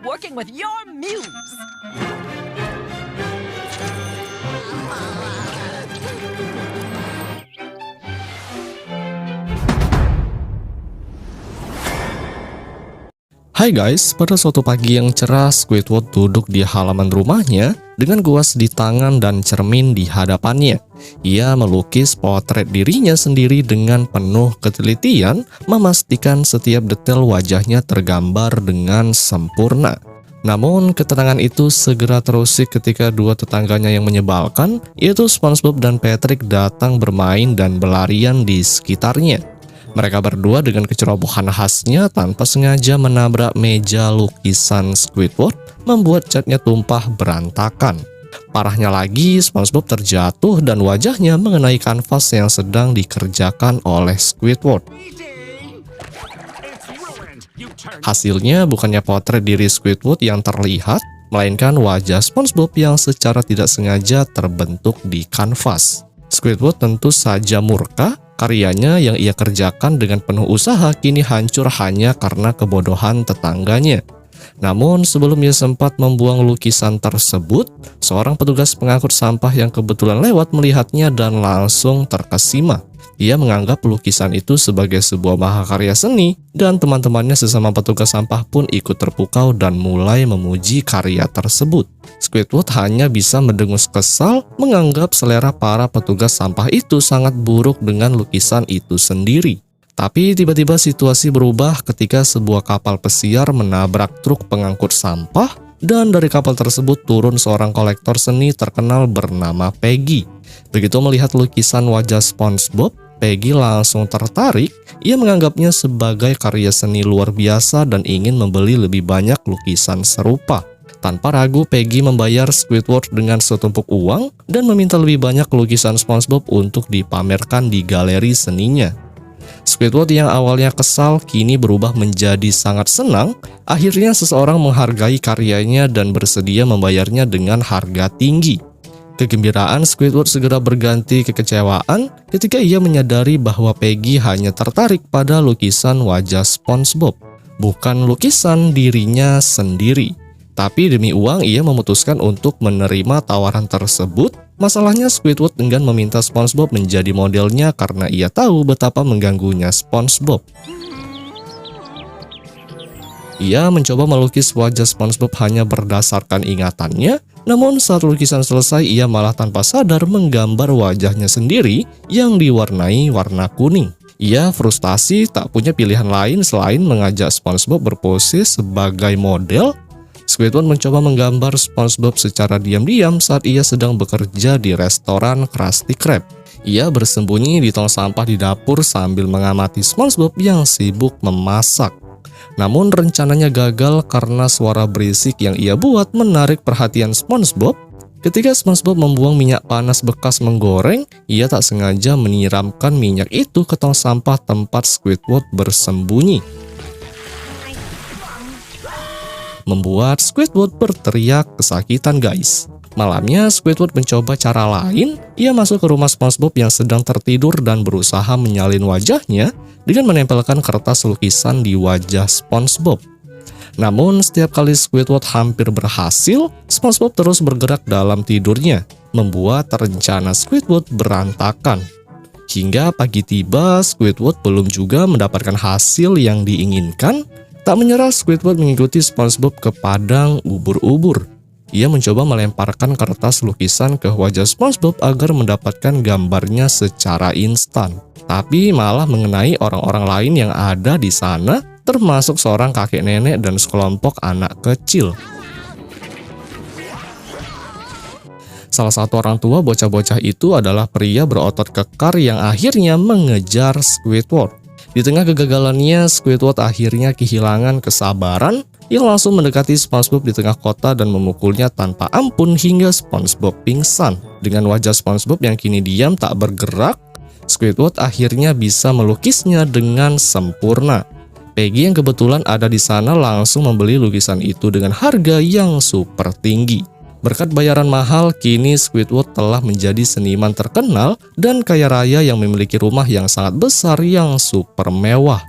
working with your muse. Hai guys, pada suatu pagi yang cerah, Squidward duduk di halaman rumahnya dengan kuas di tangan dan cermin di hadapannya. Ia melukis potret dirinya sendiri dengan penuh ketelitian, memastikan setiap detail wajahnya tergambar dengan sempurna. Namun, ketenangan itu segera terusik ketika dua tetangganya yang menyebalkan, yaitu SpongeBob dan Patrick, datang bermain dan berlarian di sekitarnya. Mereka berdua dengan kecerobohan khasnya tanpa sengaja menabrak meja lukisan Squidward, membuat catnya tumpah berantakan. Parahnya lagi, SpongeBob terjatuh dan wajahnya mengenai kanvas yang sedang dikerjakan oleh Squidward. Hasilnya bukannya potret diri Squidward yang terlihat, melainkan wajah SpongeBob yang secara tidak sengaja terbentuk di kanvas. Squidward tentu saja murka. Karyanya yang ia kerjakan dengan penuh usaha kini hancur hanya karena kebodohan tetangganya. Namun sebelum ia sempat membuang lukisan tersebut, seorang petugas pengangkut sampah yang kebetulan lewat melihatnya dan langsung terkesima. Ia menganggap lukisan itu sebagai sebuah mahakarya seni, dan teman-temannya sesama petugas sampah pun ikut terpukau dan mulai memuji karya tersebut. Squidward hanya bisa mendengus kesal, menganggap selera para petugas sampah itu sangat buruk dengan lukisan itu sendiri. Tapi tiba-tiba situasi berubah ketika sebuah kapal pesiar menabrak truk pengangkut sampah, dan dari kapal tersebut turun seorang kolektor seni terkenal bernama Peggy. Begitu melihat lukisan wajah SpongeBob, Peggy langsung tertarik. Ia menganggapnya sebagai karya seni luar biasa dan ingin membeli lebih banyak lukisan serupa. Tanpa ragu, Peggy membayar Squidward dengan setumpuk uang dan meminta lebih banyak lukisan SpongeBob untuk dipamerkan di galeri seninya. Squidward yang awalnya kesal kini berubah menjadi sangat senang. Akhirnya seseorang menghargai karyanya dan bersedia membayarnya dengan harga tinggi. Kegembiraan Squidward segera berganti kekecewaan ketika ia menyadari bahwa Peggy hanya tertarik pada lukisan wajah SpongeBob, bukan lukisan dirinya sendiri. Tapi demi uang ia memutuskan untuk menerima tawaran tersebut. Masalahnya Squidward enggan meminta SpongeBob menjadi modelnya karena ia tahu betapa mengganggunya SpongeBob. Ia mencoba melukis wajah SpongeBob hanya berdasarkan ingatannya. Namun saat lukisan selesai, ia malah tanpa sadar menggambar wajahnya sendiri yang diwarnai warna kuning. Ia frustasi tak punya pilihan lain selain mengajak SpongeBob berpose sebagai model. Squidward mencoba menggambar SpongeBob secara diam-diam saat ia sedang bekerja di restoran Krusty Krab. Ia bersembunyi di tong sampah di dapur sambil mengamati SpongeBob yang sibuk memasak. Namun rencananya gagal karena suara berisik yang ia buat menarik perhatian SpongeBob. Ketika SpongeBob membuang minyak panas bekas menggoreng, ia tak sengaja menyiramkan minyak itu ke tong sampah tempat Squidward bersembunyi, membuat Squidward berteriak kesakitan guys. Malamnya Squidward mencoba cara lain. Ia masuk ke rumah SpongeBob yang sedang tertidur dan berusaha menyalin wajahnya dengan menempelkan kertas lukisan di wajah SpongeBob. Namun setiap kali Squidward hampir berhasil, SpongeBob terus bergerak dalam tidurnya, membuat rencana Squidward berantakan. Hingga pagi tiba, Squidward belum juga mendapatkan hasil yang diinginkan. Tak menyerah, Squidward mengikuti SpongeBob ke padang ubur-ubur. Ia mencoba melemparkan kertas lukisan ke wajah SpongeBob agar mendapatkan gambarnya secara instan. Tapi malah mengenai orang-orang lain yang ada di sana, termasuk seorang kakek nenek dan sekelompok anak kecil. Salah satu orang tua bocah-bocah itu adalah pria berotot kekar yang akhirnya mengejar Squidward. Di tengah kegagalannya, Squidward akhirnya kehilangan kesabaran. Ia langsung mendekati SpongeBob di tengah kota dan memukulnya tanpa ampun hingga SpongeBob pingsan. Dengan wajah SpongeBob yang kini diam tak bergerak, Squidward akhirnya bisa melukisnya dengan sempurna. Peggy yang kebetulan ada di sana langsung membeli lukisan itu dengan harga yang super tinggi. Berkat bayaran mahal, kini Squidward telah menjadi seniman terkenal dan kaya raya yang memiliki rumah yang sangat besar yang super mewah.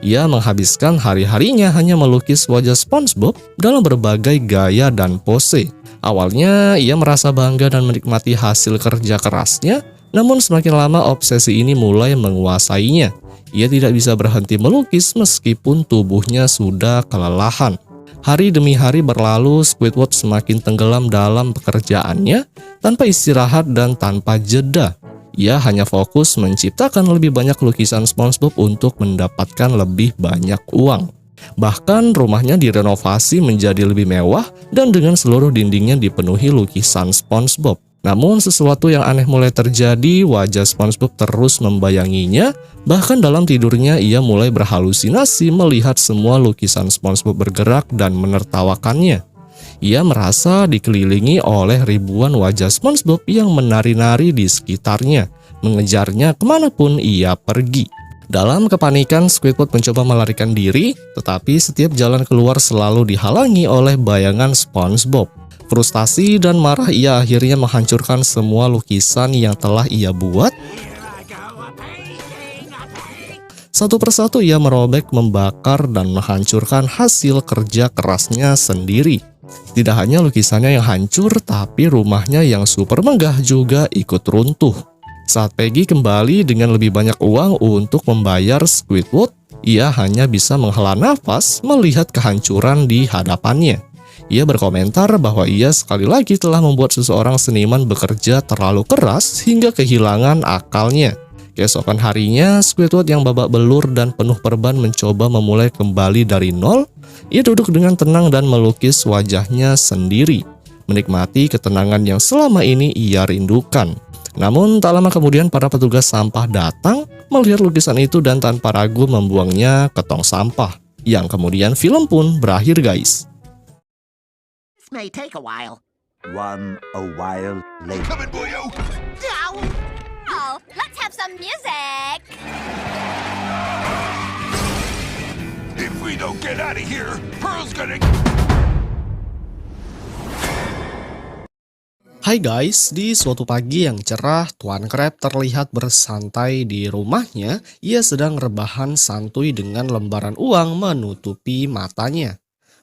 Ia menghabiskan hari-harinya hanya melukis wajah SpongeBob dalam berbagai gaya dan pose. Awalnya ia merasa bangga dan menikmati hasil kerja kerasnya, namun semakin lama obsesi ini mulai menguasainya. Ia tidak bisa berhenti melukis meskipun tubuhnya sudah kelelahan. Hari demi hari berlalu, Squidward semakin tenggelam dalam pekerjaannya tanpa istirahat dan tanpa jeda. Ia hanya fokus menciptakan lebih banyak lukisan SpongeBob untuk mendapatkan lebih banyak uang. Bahkan rumahnya direnovasi menjadi lebih mewah dan dengan seluruh dindingnya dipenuhi lukisan SpongeBob. Namun sesuatu yang aneh mulai terjadi, wajah SpongeBob terus membayanginya. Bahkan dalam tidurnya ia mulai berhalusinasi melihat semua lukisan SpongeBob bergerak dan menertawakannya. Ia merasa dikelilingi oleh ribuan wajah SpongeBob yang menari-nari di sekitarnya, mengejarnya kemanapun ia pergi. Dalam kepanikan, Squidward mencoba melarikan diri, tetapi setiap jalan keluar selalu dihalangi oleh bayangan SpongeBob. Frustasi dan marah, ia akhirnya menghancurkan semua lukisan yang telah ia buat. Satu persatu ia merobek, membakar, dan menghancurkan hasil kerja kerasnya sendiri. Tidak hanya lukisannya yang hancur, tapi rumahnya yang super megah juga ikut runtuh. Saat Peggy kembali dengan lebih banyak uang untuk membayar Squidward, ia hanya bisa menghela nafas melihat kehancuran di hadapannya. Ia berkomentar bahwa ia sekali lagi telah membuat seseorang seniman bekerja terlalu keras hingga kehilangan akalnya. Keesokan harinya, Squidward yang babak belur dan penuh perban mencoba memulai kembali dari nol. Ia duduk dengan tenang dan melukis wajahnya sendiri, menikmati ketenangan yang selama ini ia rindukan. Namun tak lama kemudian para petugas sampah datang, melihat lukisan itu dan tanpa ragu membuangnya ke tong sampah. Yang kemudian film pun berakhir, guys. May take a while. A while later. Coming, boyo! Oh, let's have some music. If we don't get out of here, Pearl's gonna... Hai guys, di suatu pagi yang cerah, Tuan Crab terlihat bersantai di rumahnya. Ia sedang rebahan santuy dengan lembaran uang menutupi matanya,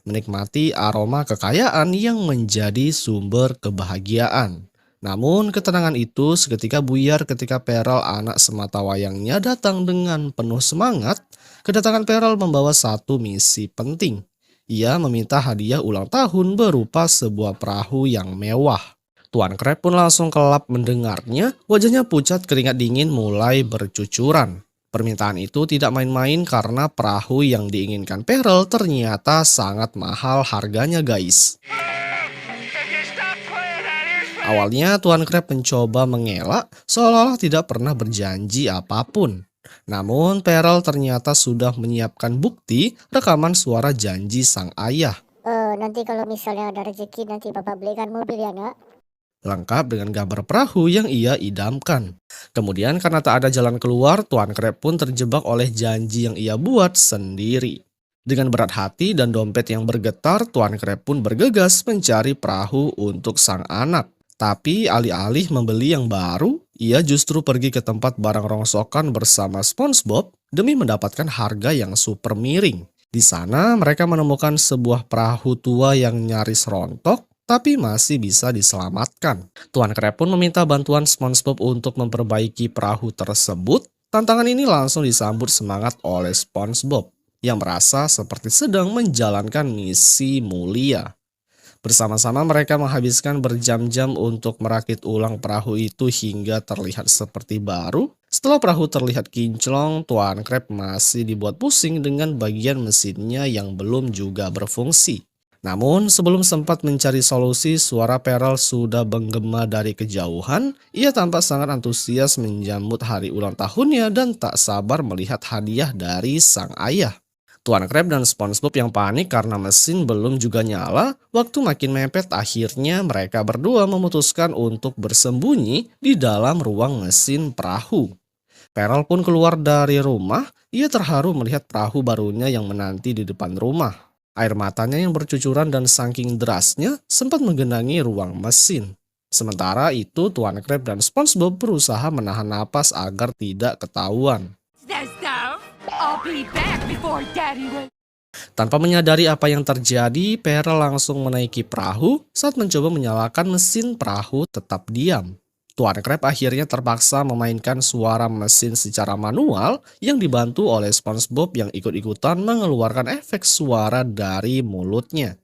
menikmati aroma kekayaan yang menjadi sumber kebahagiaan. Namun ketenangan itu seketika buyar ketika Pearl, anak sematawayangnya, datang dengan penuh semangat. Kedatangan Pearl membawa satu misi penting. Ia meminta hadiah ulang tahun berupa sebuah perahu yang mewah. Tuan Crab pun langsung kelap mendengarnya, wajahnya pucat, keringat dingin mulai bercucuran. Permintaan itu tidak main-main karena perahu yang diinginkan Pearl ternyata sangat mahal harganya, guys. Awalnya Tuan Crab mencoba mengelak seolah-olah tidak pernah berjanji apapun. Namun Pearl ternyata sudah menyiapkan bukti rekaman suara janji sang ayah. Nanti kalau misalnya ada rezeki nanti Bapak belikan mobil ya, Nak. Lengkap dengan gambar perahu yang ia idamkan. Kemudian karena tak ada jalan keluar, Tuan Crab pun terjebak oleh janji yang ia buat sendiri. Dengan berat hati dan dompet yang bergetar, Tuan Crab pun bergegas mencari perahu untuk sang anak. Tapi alih-alih membeli yang baru, ia justru pergi ke tempat barang rongsokan bersama SpongeBob demi mendapatkan harga yang super miring. Di sana mereka menemukan sebuah perahu tua yang nyaris rontok, tapi masih bisa diselamatkan. Tuan Crab pun meminta bantuan SpongeBob untuk memperbaiki perahu tersebut. Tantangan ini langsung disambut semangat oleh SpongeBob yang merasa seperti sedang menjalankan misi mulia. Bersama-sama mereka menghabiskan berjam-jam untuk merakit ulang perahu itu hingga terlihat seperti baru. Setelah perahu terlihat kinclong, Tuan Crab masih dibuat pusing dengan bagian mesinnya yang belum juga berfungsi. Namun sebelum sempat mencari solusi, suara Pearl sudah menggema dari kejauhan. Ia tampak sangat antusias menyambut hari ulang tahunnya dan tak sabar melihat hadiah dari sang ayah. Tuan Crab dan SpongeBob yang panik karena mesin belum juga nyala. Waktu makin mepet, akhirnya mereka berdua memutuskan untuk bersembunyi di dalam ruang mesin perahu. Pearl pun keluar dari rumah. Ia terharu melihat perahu barunya yang menanti di depan rumah. Air matanya yang bercucuran dan saking derasnya sempat menggenangi ruang mesin. Sementara itu Tuan Crab dan SpongeBob berusaha menahan napas agar tidak ketahuan. The stove? Oh I'll be back before Daddy will. Tanpa menyadari apa yang terjadi, Perel langsung menaiki perahu saat mencoba menyalakan mesin perahu tetap diam. Tuan Crab akhirnya terpaksa memainkan suara mesin secara manual yang dibantu oleh SpongeBob yang ikut-ikutan mengeluarkan efek suara dari mulutnya.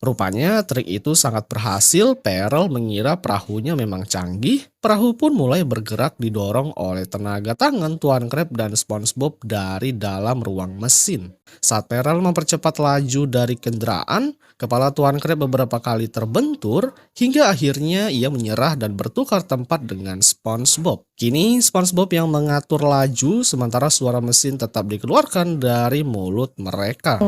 Rupanya trik itu sangat berhasil. Perel mengira perahunya memang canggih. Perahu pun mulai bergerak didorong oleh tenaga tangan Tuan Crab dan SpongeBob dari dalam ruang mesin. Saat Perel mempercepat laju dari kendaraan, kepala Tuan Crab beberapa kali terbentur hingga akhirnya ia menyerah dan bertukar tempat dengan SpongeBob. Kini SpongeBob yang mengatur laju sementara suara mesin tetap dikeluarkan dari mulut mereka.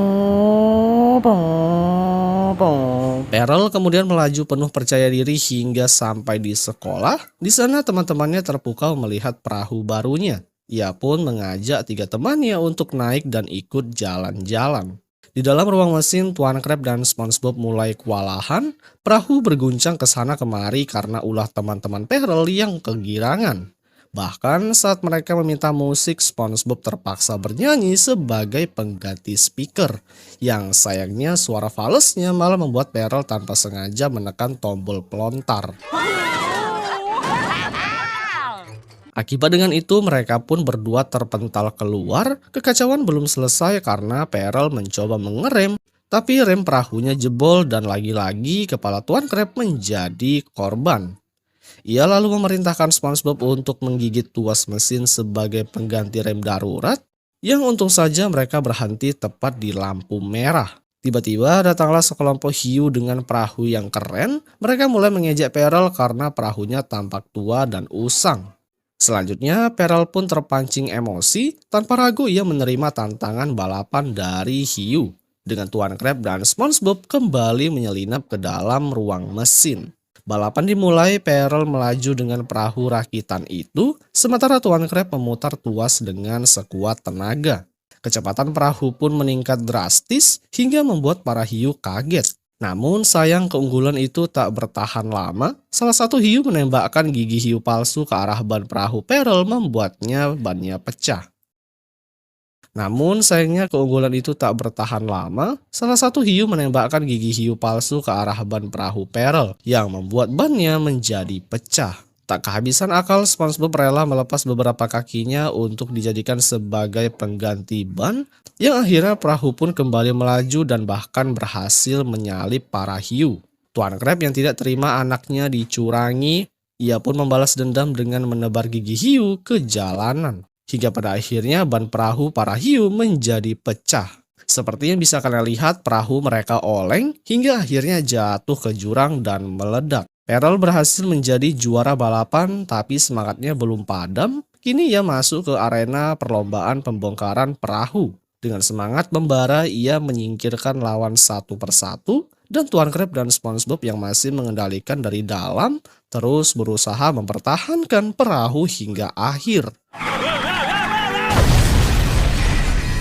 Perel kemudian melaju penuh percaya diri hingga sampai di sekolah. Di sana teman-temannya terpukau melihat perahu barunya. Ia pun mengajak 3 temannya untuk naik dan ikut jalan-jalan. Di dalam ruang mesin, Tuan Crab dan SpongeBob mulai kewalahan. Perahu berguncang ke sana kemari karena ulah teman-teman Perel yang kegirangan. Bahkan saat mereka meminta musik, SpongeBob terpaksa bernyanyi sebagai pengganti speaker. Yang sayangnya suara falesnya malah membuat Perel tanpa sengaja menekan tombol pelontar. Akibat dengan itu mereka pun berdua terpental keluar. Kekacauan belum selesai karena Perel mencoba mengerem, tapi rem perahunya jebol dan lagi-lagi kepala Tuan Crab menjadi korban. Ia lalu memerintahkan SpongeBob untuk menggigit tuas mesin sebagai pengganti rem darurat, yang untung saja mereka berhenti tepat di lampu merah. Tiba-tiba datanglah sekelompok hiu dengan perahu yang keren. Mereka mulai mengejek Perel karena perahunya tampak tua dan usang. Selanjutnya Perel pun terpancing emosi. Tanpa ragu ia menerima tantangan balapan dari hiu. Dengan Tuan Crab dan SpongeBob kembali menyelinap ke dalam ruang mesin. Balapan dimulai, Perel melaju dengan perahu rakitan itu, sementara Tuan Crab memutar tuas dengan sekuat tenaga. Kecepatan perahu pun meningkat drastis hingga membuat para hiu kaget. Namun sayang keunggulan itu tak bertahan lama. Salah satu hiu menembakkan gigi hiu palsu ke arah ban perahu Perel membuatnya bannya pecah. Namun sayangnya keunggulan itu tak bertahan lama. Salah satu hiu menembakkan gigi hiu palsu ke arah ban perahu Perel yang membuat bannya menjadi pecah. Tak kehabisan akal, SpongeBob rela melepas beberapa kakinya untuk dijadikan sebagai pengganti ban, yang akhirnya perahu pun kembali melaju dan bahkan berhasil menyalip para hiu. Tuan Crab yang tidak terima anaknya dicurangi, ia pun membalas dendam dengan menebar gigi hiu ke jalanan. Hingga pada akhirnya ban perahu para hiu menjadi pecah. Seperti yang bisa kalian lihat, perahu mereka oleng hingga akhirnya jatuh ke jurang dan meledak. Perel berhasil menjadi juara balapan, tapi semangatnya belum padam. Kini ia masuk ke arena perlombaan pembongkaran perahu. Dengan semangat membara, ia menyingkirkan lawan satu persatu, dan Tuan Crab dan SpongeBob yang masih mengendalikan dari dalam terus berusaha mempertahankan perahu hingga akhir.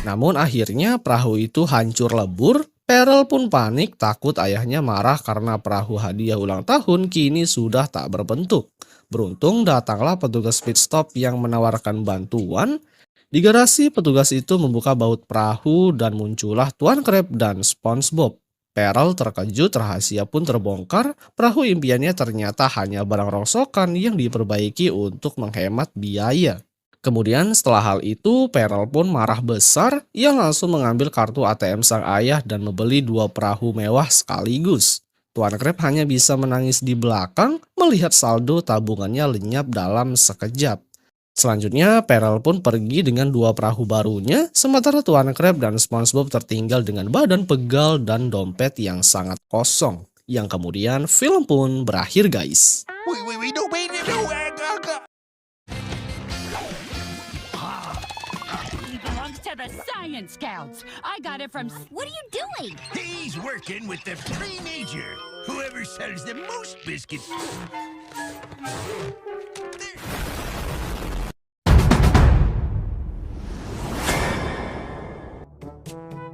Namun akhirnya perahu itu hancur lebur. Perel pun panik, takut ayahnya marah karena perahu hadiah ulang tahun kini sudah tak berbentuk. Beruntung datanglah petugas pit stop yang menawarkan bantuan. Di garasi petugas itu membuka baut perahu dan muncullah Tuan Crab dan SpongeBob. Perel terkejut, rahasia pun terbongkar. Perahu impiannya ternyata hanya barang rongsokan yang diperbaiki untuk menghemat biaya. Kemudian setelah hal itu, Perel pun marah besar. Ia langsung mengambil kartu ATM sang ayah dan membeli 2 perahu mewah sekaligus. Tuan Crab hanya bisa menangis di belakang melihat saldo tabungannya lenyap dalam sekejap. Selanjutnya, Perel pun pergi dengan 2 perahu barunya, sementara Tuan Crab dan SpongeBob tertinggal dengan badan pegal dan dompet yang sangat kosong. Yang kemudian film pun berakhir, guys. Wait, no, wait, no, The Science Scouts. I got it from. What are you doing? He's working with the pre-major. Whoever sells the most biscuits.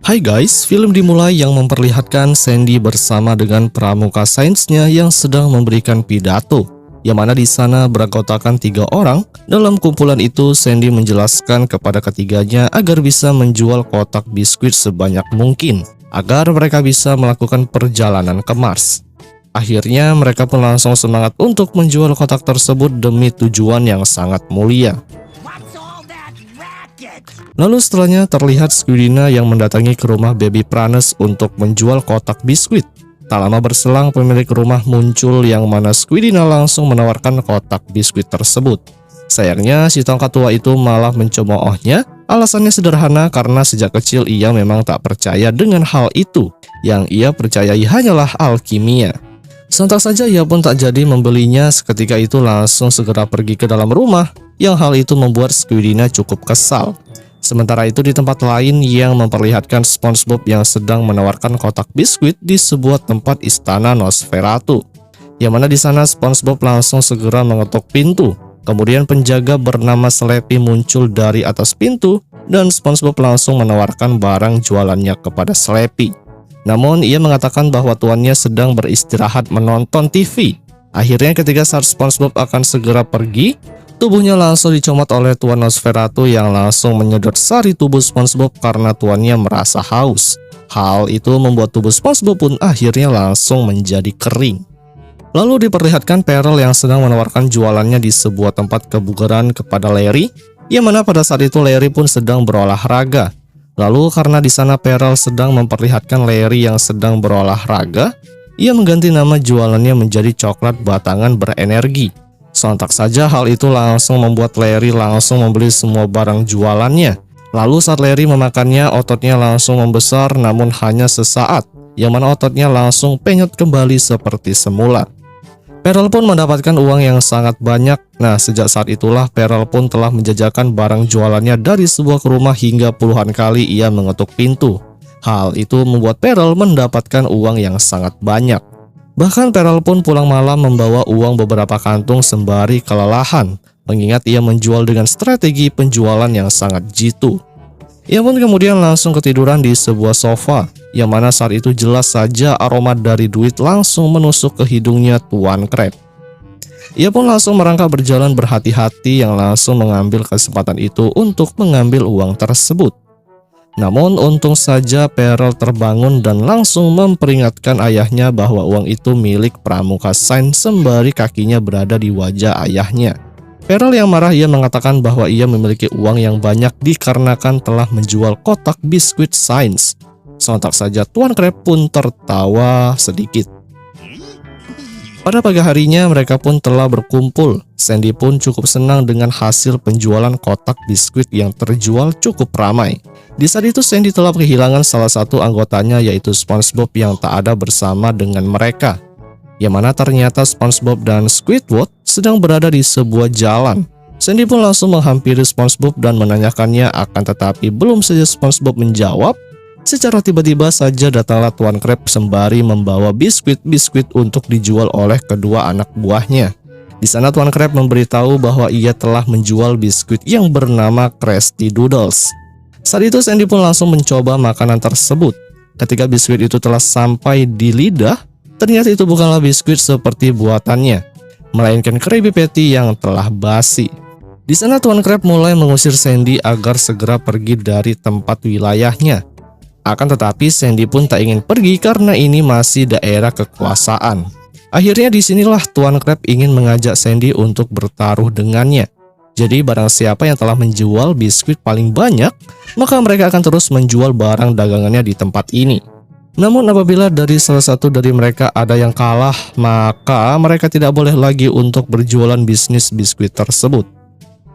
Hai guys, film dimulai yang memperlihatkan Sandy bersama dengan pramuka sainsnya yang sedang memberikan pidato. yang mana di sana beranggotakan 3 orang. Dalam kumpulan itu, Sandy menjelaskan kepada ketiganya agar bisa menjual kotak biskuit sebanyak mungkin, agar mereka bisa melakukan perjalanan ke Mars. Akhirnya mereka pun langsung semangat untuk menjual kotak tersebut demi tujuan yang sangat mulia. What's all that racket? Lalu setelahnya terlihat Squidina yang mendatangi ke rumah Baby Pranes untuk menjual kotak biskuit. Tak lama berselang pemilik rumah muncul yang mana Squidina langsung menawarkan kotak biskuit tersebut. Sayangnya si tongkat tua itu malah mencemoohnya. Alasannya sederhana karena sejak kecil ia memang tak percaya dengan hal itu. Yang ia percayai hanyalah alkimia. Sontak saja ia pun tak jadi membelinya, seketika itu langsung segera pergi ke dalam rumah. Yang hal itu membuat Squidina cukup kesal. Sementara itu di tempat lain yang memperlihatkan SpongeBob yang sedang menawarkan kotak biskuit di sebuah tempat istana Nosferatu. Yang mana di sana SpongeBob langsung segera mengetuk pintu. Kemudian penjaga bernama Slappy muncul dari atas pintu dan SpongeBob langsung menawarkan barang jualannya kepada Slappy. Namun ia mengatakan bahwa tuannya sedang beristirahat menonton TV. Akhirnya ketika saat SpongeBob akan segera pergi, tubuhnya langsung dicomot oleh Tuan Nosferatu yang langsung menyedot sari tubuh SpongeBob karena tuannya merasa haus. Hal itu membuat tubuh SpongeBob pun akhirnya langsung menjadi kering. Lalu diperlihatkan Peril yang sedang menawarkan jualannya di sebuah tempat kebugaran kepada Larry, yang mana pada saat itu Larry pun sedang berolahraga. Lalu karena di sana Peril sedang memperlihatkan Larry yang sedang berolahraga, ia mengganti nama jualannya menjadi coklat batangan berenergi. Sontak saja hal itu langsung membuat Larry langsung membeli semua barang jualannya. Lalu saat Larry memakannya, ototnya langsung membesar namun hanya sesaat, yang mana ototnya langsung penyot kembali seperti semula. Peril pun mendapatkan uang yang sangat banyak. Nah, sejak saat itulah Peril pun telah menjajakan barang jualannya dari sebuah rumah hingga puluhan kali ia mengetuk pintu. Hal itu membuat Peril mendapatkan uang yang sangat banyak. Bahkan Peril pun pulang malam membawa uang beberapa kantung sembari kelelahan, mengingat ia menjual dengan strategi penjualan yang sangat jitu. Ia pun kemudian langsung ketiduran di sebuah sofa, yang mana saat itu jelas saja aroma dari duit langsung menusuk ke hidungnya Tuan Crab. Ia pun langsung merangkak berjalan berhati-hati yang langsung mengambil kesempatan itu untuk mengambil uang tersebut. Namun untung saja Peril terbangun dan langsung memperingatkan ayahnya bahwa uang itu milik Pramuka Sains sembari kakinya berada di wajah ayahnya. Peril yang marah ia mengatakan bahwa ia memiliki uang yang banyak dikarenakan telah menjual kotak biskuit Sains. Sontak saja Tuan Crab pun tertawa sedikit. Pada pagi harinya mereka pun telah berkumpul. Sandy pun cukup senang dengan hasil penjualan kotak biskuit yang terjual cukup ramai. Di saat itu Sandy telah kehilangan salah satu anggotanya yaitu SpongeBob yang tak ada bersama dengan mereka. Yang mana ternyata SpongeBob dan Squidward sedang berada di sebuah jalan. Sandy pun langsung menghampiri SpongeBob dan menanyakannya, akan tetapi belum saja SpongeBob menjawab, secara tiba-tiba saja datanglah Tuan Crab sembari membawa biskuit-biskuit untuk dijual oleh kedua anak buahnya. Di sana Tuan Crab memberitahu bahwa ia telah menjual biskuit yang bernama Krusty Doodles. Saat itu Sandy pun langsung mencoba makanan tersebut. Ketika biskuit itu telah sampai di lidah, ternyata itu bukanlah biskuit seperti buatannya, melainkan Krabby Patty yang telah basi. Di sana Tuan Crab mulai mengusir Sandy agar segera pergi dari tempat wilayahnya. Akan tetapi Sandy pun tak ingin pergi karena ini masih daerah kekuasaan. Akhirnya disinilah Tuan Crab ingin mengajak Sandy untuk bertaruh dengannya. Jadi barang siapa yang telah menjual biskuit paling banyak, maka mereka akan terus menjual barang dagangannya di tempat ini. Namun apabila dari salah satu dari mereka ada yang kalah, maka mereka tidak boleh lagi untuk berjualan bisnis biskuit tersebut.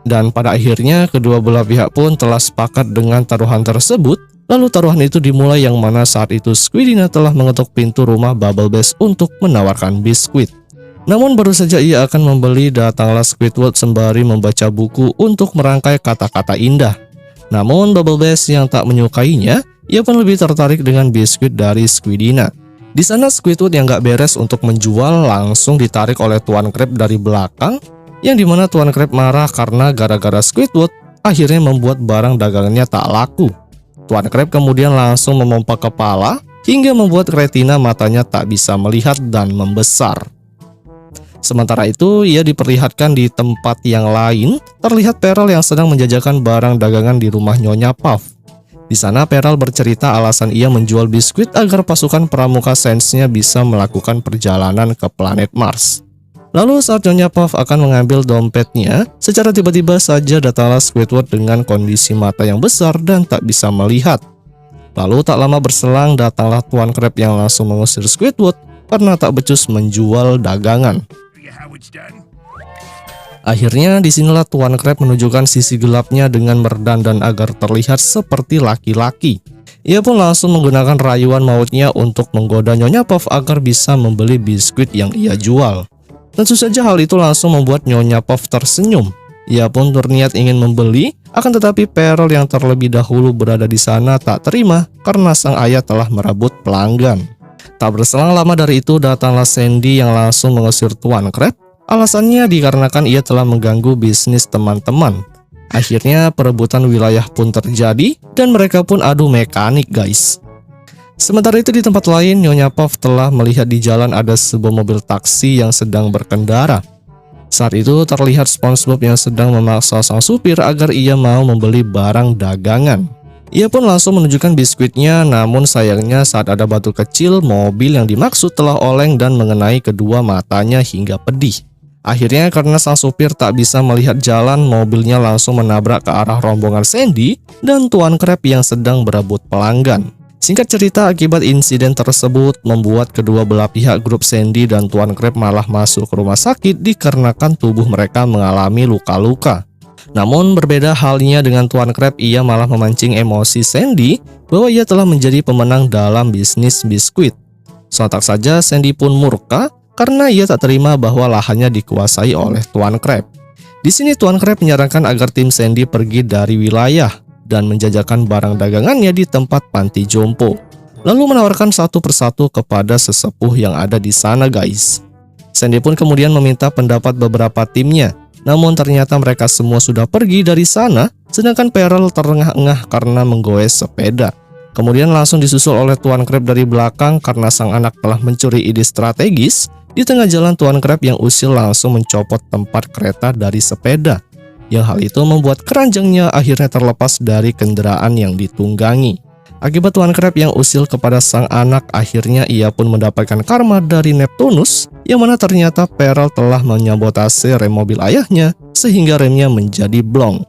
Dan pada akhirnya kedua belah pihak pun telah sepakat dengan taruhan tersebut. Lalu taruhan itu dimulai yang mana saat itu Squidina telah mengetuk pintu rumah Bubble Bass untuk menawarkan biskuit. Namun baru saja ia akan membeli, datanglah Squidward sembari membaca buku untuk merangkai kata-kata indah. Namun Bubble Bass yang tak menyukainya, ia pun lebih tertarik dengan biskuit dari Squidina. Di sana Squidward yang gak beres untuk menjual langsung ditarik oleh Tuan Crab dari belakang, yang dimana Tuan Crab marah karena gara-gara Squidward akhirnya membuat barang dagangannya tak laku. Tuan Crab kemudian langsung memompa kepala hingga membuat retina matanya tak bisa melihat dan membesar. Sementara itu, ia diperlihatkan di tempat yang lain, terlihat Pearl yang sedang menjajakan barang dagangan di rumah Nyonya Puff. Di sana Pearl bercerita alasan ia menjual biskuit agar pasukan pramuka Saints-nya bisa melakukan perjalanan ke planet Mars. Lalu saat Nyonya Puff akan mengambil dompetnya, secara tiba-tiba saja datanglah Squidward dengan kondisi mata yang besar dan tak bisa melihat. Lalu tak lama berselang datanglah Tuan Crab yang langsung mengusir Squidward karena tak becus menjual dagangan. Akhirnya disinilah Tuan Crab menunjukkan sisi gelapnya dengan berdandan agar terlihat seperti laki-laki. Ia pun langsung menggunakan rayuan mautnya untuk menggoda Nyonya Puff agar bisa membeli biskuit yang ia jual. Tentu saja hal itu langsung membuat Nyonya Puff tersenyum. Ia pun berniat ingin membeli, akan tetapi Pearl yang terlebih dahulu berada di sana tak terima karena sang ayah telah merebut pelanggan. Tak berselang lama dari itu datanglah Sandy yang langsung mengusir Tuan Crab. Alasannya dikarenakan ia telah mengganggu bisnis teman-teman. Akhirnya perebutan wilayah pun terjadi dan mereka pun adu mekanik guys. Sementara itu di tempat lain, Nyonya Puff telah melihat di jalan ada sebuah mobil taksi yang sedang berkendara. Saat itu terlihat SpongeBob yang sedang memaksa sang supir agar ia mau membeli barang dagangan. Ia pun langsung menunjukkan biskuitnya, namun sayangnya saat ada batu kecil, mobil yang dimaksud telah oleng dan mengenai kedua matanya hingga pedih. Akhirnya karena sang supir tak bisa melihat jalan, mobilnya langsung menabrak ke arah rombongan Sandy dan Tuan Crab yang sedang berebut pelanggan. Singkat cerita, akibat insiden tersebut membuat kedua belah pihak grup Sandy dan Tuan Crab malah masuk ke rumah sakit dikarenakan tubuh mereka mengalami luka-luka. Namun berbeda halnya dengan Tuan Crab, ia malah memancing emosi Sandy bahwa ia telah menjadi pemenang dalam bisnis biskuit. Sontak saja Sandy pun murka karena ia tak terima bahwa lahannya dikuasai oleh Tuan Crab. Di sini Tuan Crab menyarankan agar tim Sandy pergi dari wilayah dan menjajakan barang dagangannya di tempat panti jompo. Lalu menawarkan satu persatu kepada sesepuh yang ada di sana guys. Sandy pun kemudian meminta pendapat beberapa timnya. Namun ternyata mereka semua sudah pergi dari sana, sedangkan Pearl terengah-engah karena menggoes sepeda. Kemudian langsung disusul oleh Tuan Crab dari belakang karena sang anak telah mencuri ide strategis. Di tengah jalan Tuan Crab yang usil langsung mencopot tempat kereta dari sepeda. Yang hal itu membuat keranjangnya akhirnya terlepas dari kendaraan yang ditunggangi. Akibat Tuan Crab yang usil kepada sang anak, akhirnya ia pun mendapatkan karma dari Neptunus, yang mana ternyata Pearl telah menyabotase rem mobil ayahnya sehingga remnya menjadi blong.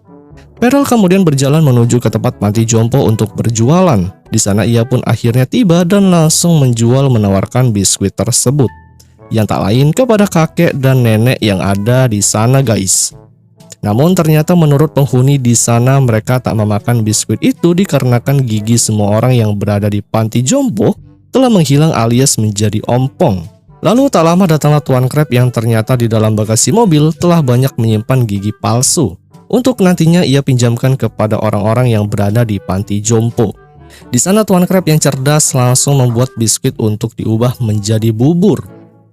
Pearl kemudian berjalan menuju ke tempat panti jompo untuk berjualan. Di sana ia pun akhirnya tiba dan langsung menjual menawarkan biskuit tersebut, yang tak lain kepada kakek dan nenek yang ada di sana guys. Namun ternyata menurut penghuni di sana mereka tak memakan biskuit itu dikarenakan gigi semua orang yang berada di panti jompo telah menghilang alias menjadi ompong. Lalu tak lama datanglah Tuan Crab yang ternyata di dalam bagasi mobil telah banyak menyimpan gigi palsu untuk nantinya ia pinjamkan kepada orang-orang yang berada di panti jompo. Di sana Tuan Crab yang cerdas langsung membuat biskuit untuk diubah menjadi bubur.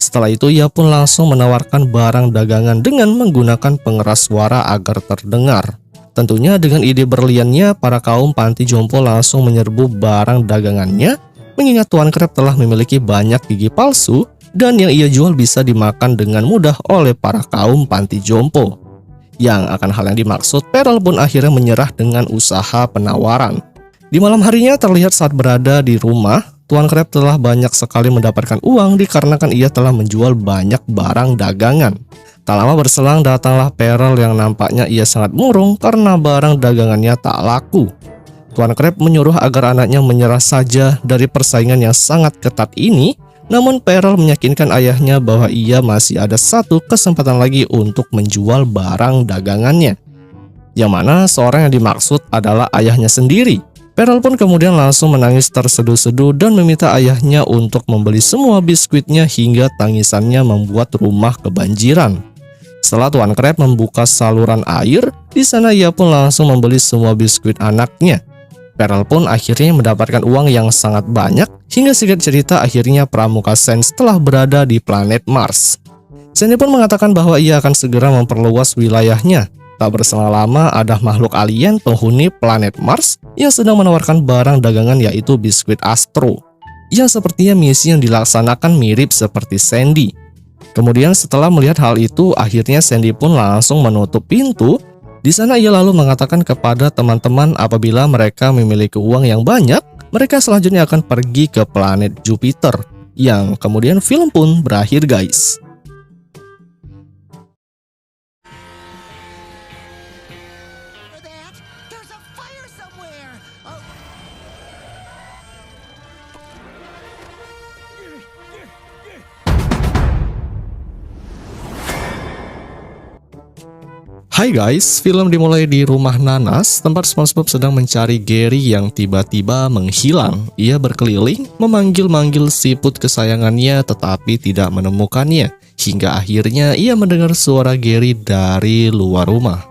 Setelah itu ia pun langsung menawarkan barang dagangan dengan menggunakan pengeras suara agar terdengar. Tentunya dengan ide berliannya, para kaum panti jompo langsung menyerbu barang dagangannya, mengingat Tuan Crab telah memiliki banyak gigi palsu dan yang ia jual bisa dimakan dengan mudah oleh para kaum panti jompo. Yang akan hal yang dimaksud, Pearl pun akhirnya menyerah dengan usaha penawaran. Di malam harinya terlihat saat berada di rumah, Tuan Crab telah banyak sekali mendapatkan uang dikarenakan ia telah menjual banyak barang dagangan. Tak lama berselang datanglah Pearl yang nampaknya ia sangat murung karena barang dagangannya tak laku. Tuan Crab menyuruh agar anaknya menyerah saja dari persaingan yang sangat ketat ini, namun Pearl meyakinkan ayahnya bahwa ia masih ada satu kesempatan lagi untuk menjual barang dagangannya, yang mana seorang yang dimaksud adalah ayahnya sendiri. Pearl pun kemudian langsung menangis terseduh-seduh dan meminta ayahnya untuk membeli semua biskuitnya hingga tangisannya membuat rumah kebanjiran. Setelah Tuan Crab membuka saluran air, di sana ia pun langsung membeli semua biskuit anaknya. Pearl pun akhirnya mendapatkan uang yang sangat banyak hingga singkat cerita akhirnya pramuka Saints telah berada di planet Mars. Sandy pun mengatakan bahwa ia akan segera memperluas wilayahnya. Tak berselang lama ada makhluk alien penghuni planet Mars yang sedang menawarkan barang dagangan yaitu biskuit Astro, yang sepertinya misi yang dilaksanakan mirip seperti Sandy. Kemudian setelah melihat hal itu, akhirnya Sandy pun langsung menutup pintu. Di sana ia lalu mengatakan kepada teman-teman apabila mereka memiliki uang yang banyak, mereka selanjutnya akan pergi ke planet Jupiter. Yang kemudian film pun berakhir guys. There's a fire somewhere. Hai guys, film dimulai di rumah nanas, tempat SpongeBob sedang mencari Gary yang tiba-tiba menghilang. Ia berkeliling, memanggil-manggil siput kesayangannya tetapi tidak menemukannya. Hingga akhirnya ia mendengar suara Gary dari luar rumah.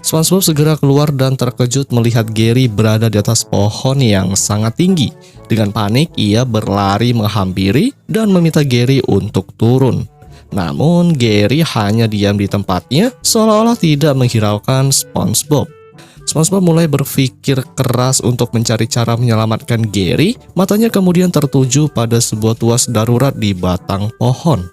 SpongeBob segera keluar dan terkejut melihat Gary berada di atas pohon yang sangat tinggi. Dengan panik, ia berlari menghampiri dan meminta Gary untuk turun. Namun Gary hanya diam di tempatnya seolah-olah tidak menghiraukan SpongeBob. SpongeBob mulai berpikir keras untuk mencari cara menyelamatkan Gary. Matanya kemudian tertuju pada sebuah tuas darurat di batang pohon.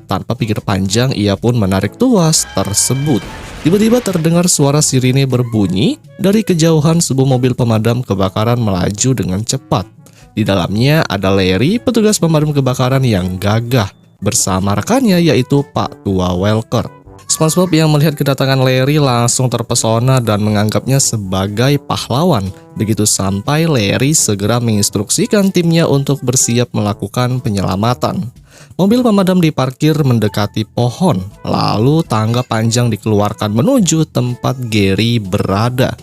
Tanpa pikir panjang, ia pun menarik tuas tersebut. Tiba-tiba terdengar suara sirine berbunyi. Dari kejauhan sebuah mobil pemadam kebakaran melaju dengan cepat. Di dalamnya ada Larry, petugas pemadam kebakaran yang gagah, bersama rekannya yaitu Pak Tua Welker. SpongeBob yang melihat kedatangan Larry langsung terpesona dan menganggapnya sebagai pahlawan. Begitu sampai, Larry segera menginstruksikan timnya untuk bersiap melakukan penyelamatan. Mobil pemadam diparkir mendekati pohon, lalu tangga panjang dikeluarkan menuju tempat Gary berada.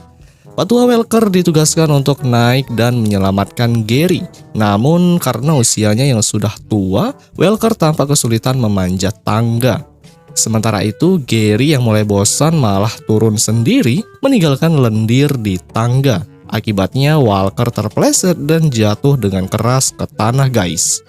Pak Tua Welker ditugaskan untuk naik dan menyelamatkan Gary. Namun karena usianya yang sudah tua, Welker tampak kesulitan memanjat tangga. Sementara itu, Gary yang mulai bosan malah turun sendiri, meninggalkan lendir di tangga. Akibatnya Welker terpeleset dan jatuh dengan keras ke tanah guys.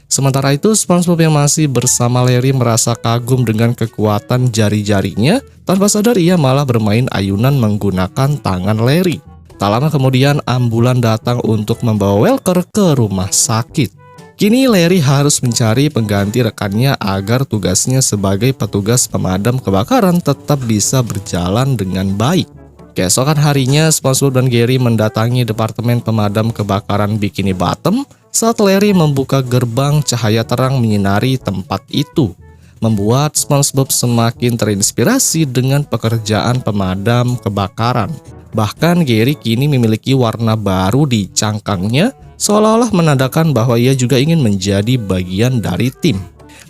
Sementara itu, SpongeBob yang masih bersama Larry merasa kagum dengan kekuatan jari-jarinya. Tanpa sadar ia malah bermain ayunan menggunakan tangan Larry. Tak lama kemudian ambulan datang untuk membawa Welker ke rumah sakit. Kini Larry harus mencari pengganti rekannya agar tugasnya sebagai petugas pemadam kebakaran tetap bisa berjalan dengan baik. Keesokan harinya, SpongeBob dan Gary mendatangi departemen pemadam kebakaran Bikini Bottom. Saat Larry membuka gerbang, cahaya terang menyinari tempat itu, membuat SpongeBob semakin terinspirasi dengan pekerjaan pemadam kebakaran. Bahkan Gary kini memiliki warna baru di cangkangnya, seolah-olah menandakan bahwa ia juga ingin menjadi bagian dari tim.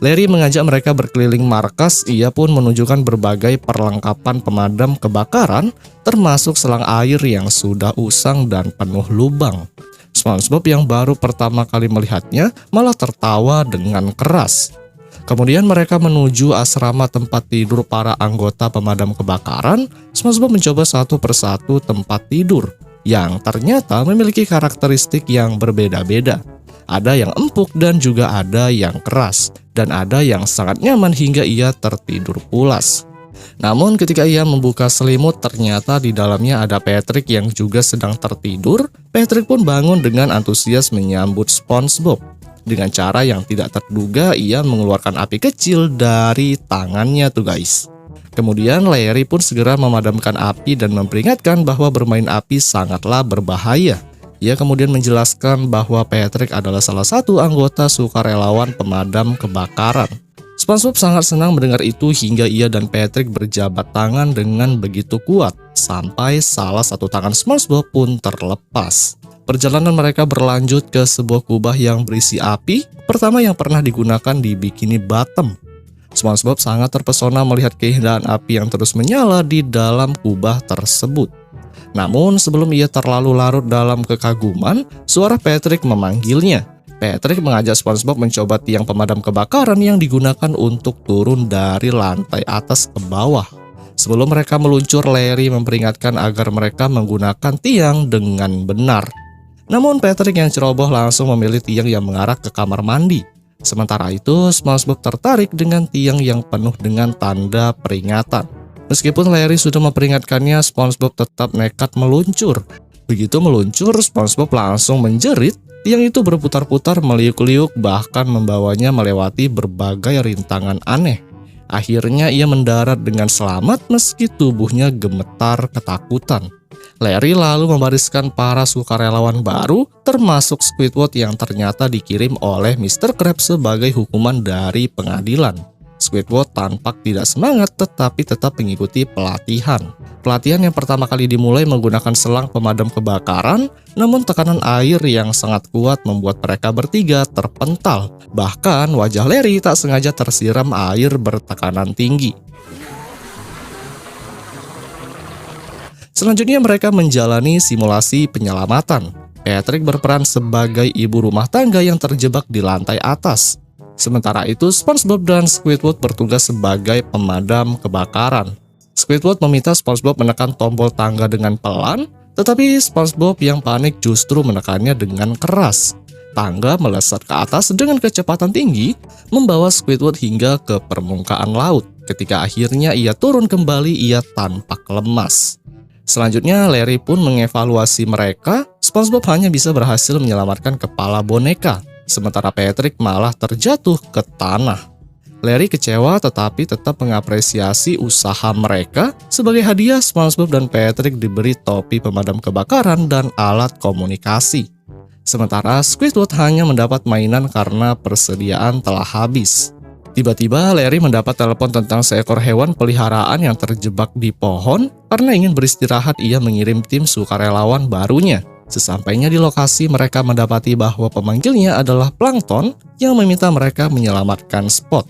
Larry mengajak mereka berkeliling markas. Ia pun menunjukkan berbagai perlengkapan pemadam kebakaran, termasuk selang air yang sudah usang dan penuh lubang. SpongeBob yang baru pertama kali melihatnya malah tertawa dengan keras. Kemudian mereka menuju asrama tempat tidur para anggota pemadam kebakaran. SpongeBob mencoba satu persatu tempat tidur yang ternyata memiliki karakteristik yang berbeda-beda. Ada yang empuk dan juga ada yang keras, dan ada yang sangat nyaman hingga ia tertidur pulas. Namun ketika ia membuka selimut, ternyata di dalamnya ada Patrick yang juga sedang tertidur. Patrick pun bangun dengan antusias menyambut SpongeBob. Dengan cara yang tidak terduga, ia mengeluarkan api kecil dari tangannya tuh guys. Kemudian Larry pun segera memadamkan api dan memperingatkan bahwa bermain api sangatlah berbahaya. Ia kemudian menjelaskan bahwa Patrick adalah salah satu anggota sukarelawan pemadam kebakaran. SpongeBob sangat senang mendengar itu hingga ia dan Patrick berjabat tangan dengan begitu kuat, sampai salah satu tangan SpongeBob pun terlepas. Perjalanan mereka berlanjut ke sebuah kubah yang berisi api, pertama yang pernah digunakan di Bikini Bottom. SpongeBob sangat terpesona melihat keindahan api yang terus menyala di dalam kubah tersebut. Namun sebelum ia terlalu larut dalam kekaguman, suara Patrick memanggilnya. Patrick mengajak SpongeBob mencoba tiang pemadam kebakaran yang digunakan untuk turun dari lantai atas ke bawah. Sebelum mereka meluncur, Larry memperingatkan agar mereka menggunakan tiang dengan benar. Namun Patrick yang ceroboh langsung memilih tiang yang mengarah ke kamar mandi. Sementara itu, SpongeBob tertarik dengan tiang yang penuh dengan tanda peringatan. Meskipun Larry sudah memperingatkannya, SpongeBob tetap nekat meluncur. Begitu meluncur, SpongeBob langsung menjerit. Tiang itu berputar-putar meliuk-liuk bahkan membawanya melewati berbagai rintangan aneh. Akhirnya ia mendarat dengan selamat meski tubuhnya gemetar ketakutan. Larry lalu membariskan para sukarelawan baru termasuk Squidward yang ternyata dikirim oleh Mr. Krabs sebagai hukuman dari pengadilan. Squidward tampak tidak semangat tetapi tetap mengikuti pelatihan. Pelatihan yang pertama kali dimulai menggunakan selang pemadam kebakaran, namun tekanan air yang sangat kuat membuat mereka bertiga terpental. Bahkan wajah Larry tak sengaja tersiram air bertekanan tinggi. Selanjutnya mereka menjalani simulasi penyelamatan. Patrick berperan sebagai ibu rumah tangga yang terjebak di lantai atas. Sementara itu, SpongeBob dan Squidward bertugas sebagai pemadam kebakaran. Squidward meminta SpongeBob menekan tombol tangga dengan pelan, tetapi SpongeBob yang panik justru menekannya dengan keras. Tangga melesat ke atas dengan kecepatan tinggi, membawa Squidward hingga ke permukaan laut. Ketika akhirnya ia turun kembali, ia tampak lemas. Selanjutnya, Larry pun mengevaluasi mereka. SpongeBob hanya bisa berhasil menyelamatkan kepala boneka, sementara Patrick malah terjatuh ke tanah. Larry kecewa tetapi tetap mengapresiasi usaha mereka. Sebagai hadiah, SpongeBob dan Patrick diberi topi pemadam kebakaran dan alat komunikasi. Sementara Squidward hanya mendapat mainan karena persediaan telah habis. Tiba-tiba Larry mendapat telepon tentang seekor hewan peliharaan yang terjebak di pohon. Karena ingin beristirahat, ia mengirim tim sukarelawan barunya. Sesampainya di lokasi, mereka mendapati bahwa pemanggilnya adalah Plankton yang meminta mereka menyelamatkan Spot.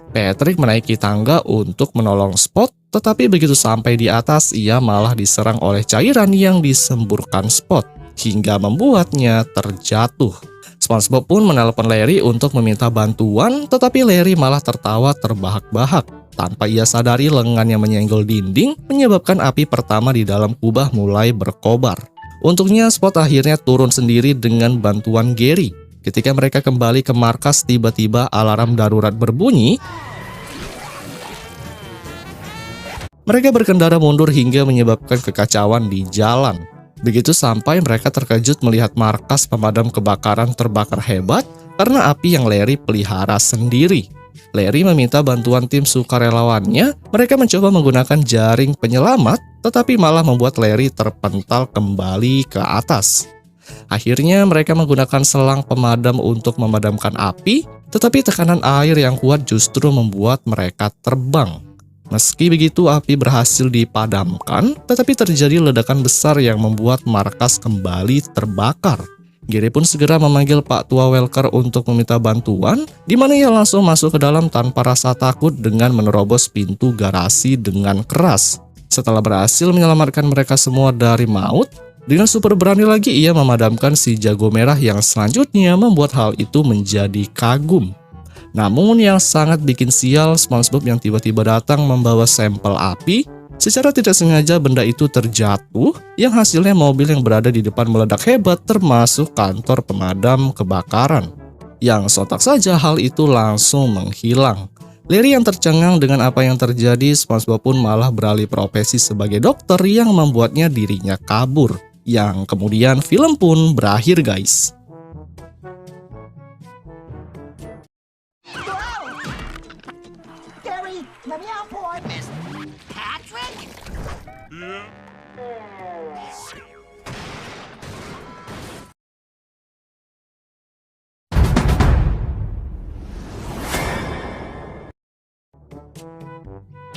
Patrick menaiki tangga untuk menolong Spot, tetapi begitu sampai di atas, ia malah diserang oleh cairan yang disemburkan Spot, hingga membuatnya terjatuh. SpongeBob pun menelpon Larry untuk meminta bantuan, tetapi Larry malah tertawa terbahak-bahak. Tanpa ia sadari, lengannya menyenggol dinding, menyebabkan api pertama di dalam kubah mulai berkobar. Untungnya Spot akhirnya turun sendiri dengan bantuan Gary. Ketika mereka kembali ke markas, tiba-tiba alarm darurat berbunyi. Mereka berkendara mundur hingga menyebabkan kekacauan di jalan. Begitu sampai, mereka terkejut melihat markas pemadam kebakaran terbakar hebat karena api yang Larry pelihara sendiri. Larry meminta bantuan tim sukarelawannya. Mereka mencoba menggunakan jaring penyelamat, tetapi malah membuat Larry terpental kembali ke atas. Akhirnya mereka menggunakan selang pemadam untuk memadamkan api, tetapi tekanan air yang kuat justru membuat mereka terbang. Meski begitu, api berhasil dipadamkan, tetapi terjadi ledakan besar yang membuat markas kembali terbakar. Gary pun segera memanggil Pak Tua Welker untuk meminta bantuan, di mana ia langsung masuk ke dalam tanpa rasa takut dengan menerobos pintu garasi dengan keras. Setelah berhasil menyelamatkan mereka semua dari maut, dengan super berani lagi ia memadamkan si jago merah yang selanjutnya membuat hal itu menjadi kagum. Namun yang sangat bikin sial, SpongeBob yang tiba-tiba datang membawa sampel api. Secara tidak sengaja benda itu terjatuh, yang hasilnya mobil yang berada di depan meledak hebat termasuk kantor pemadam kebakaran. Yang sontak saja hal itu langsung menghilang. Larry yang tercengang dengan apa yang terjadi, SpongeBob pun malah beralih profesi sebagai dokter yang membuatnya dirinya kabur. Yang kemudian film pun berakhir, guys. Gary, let me out, boy. Patrick?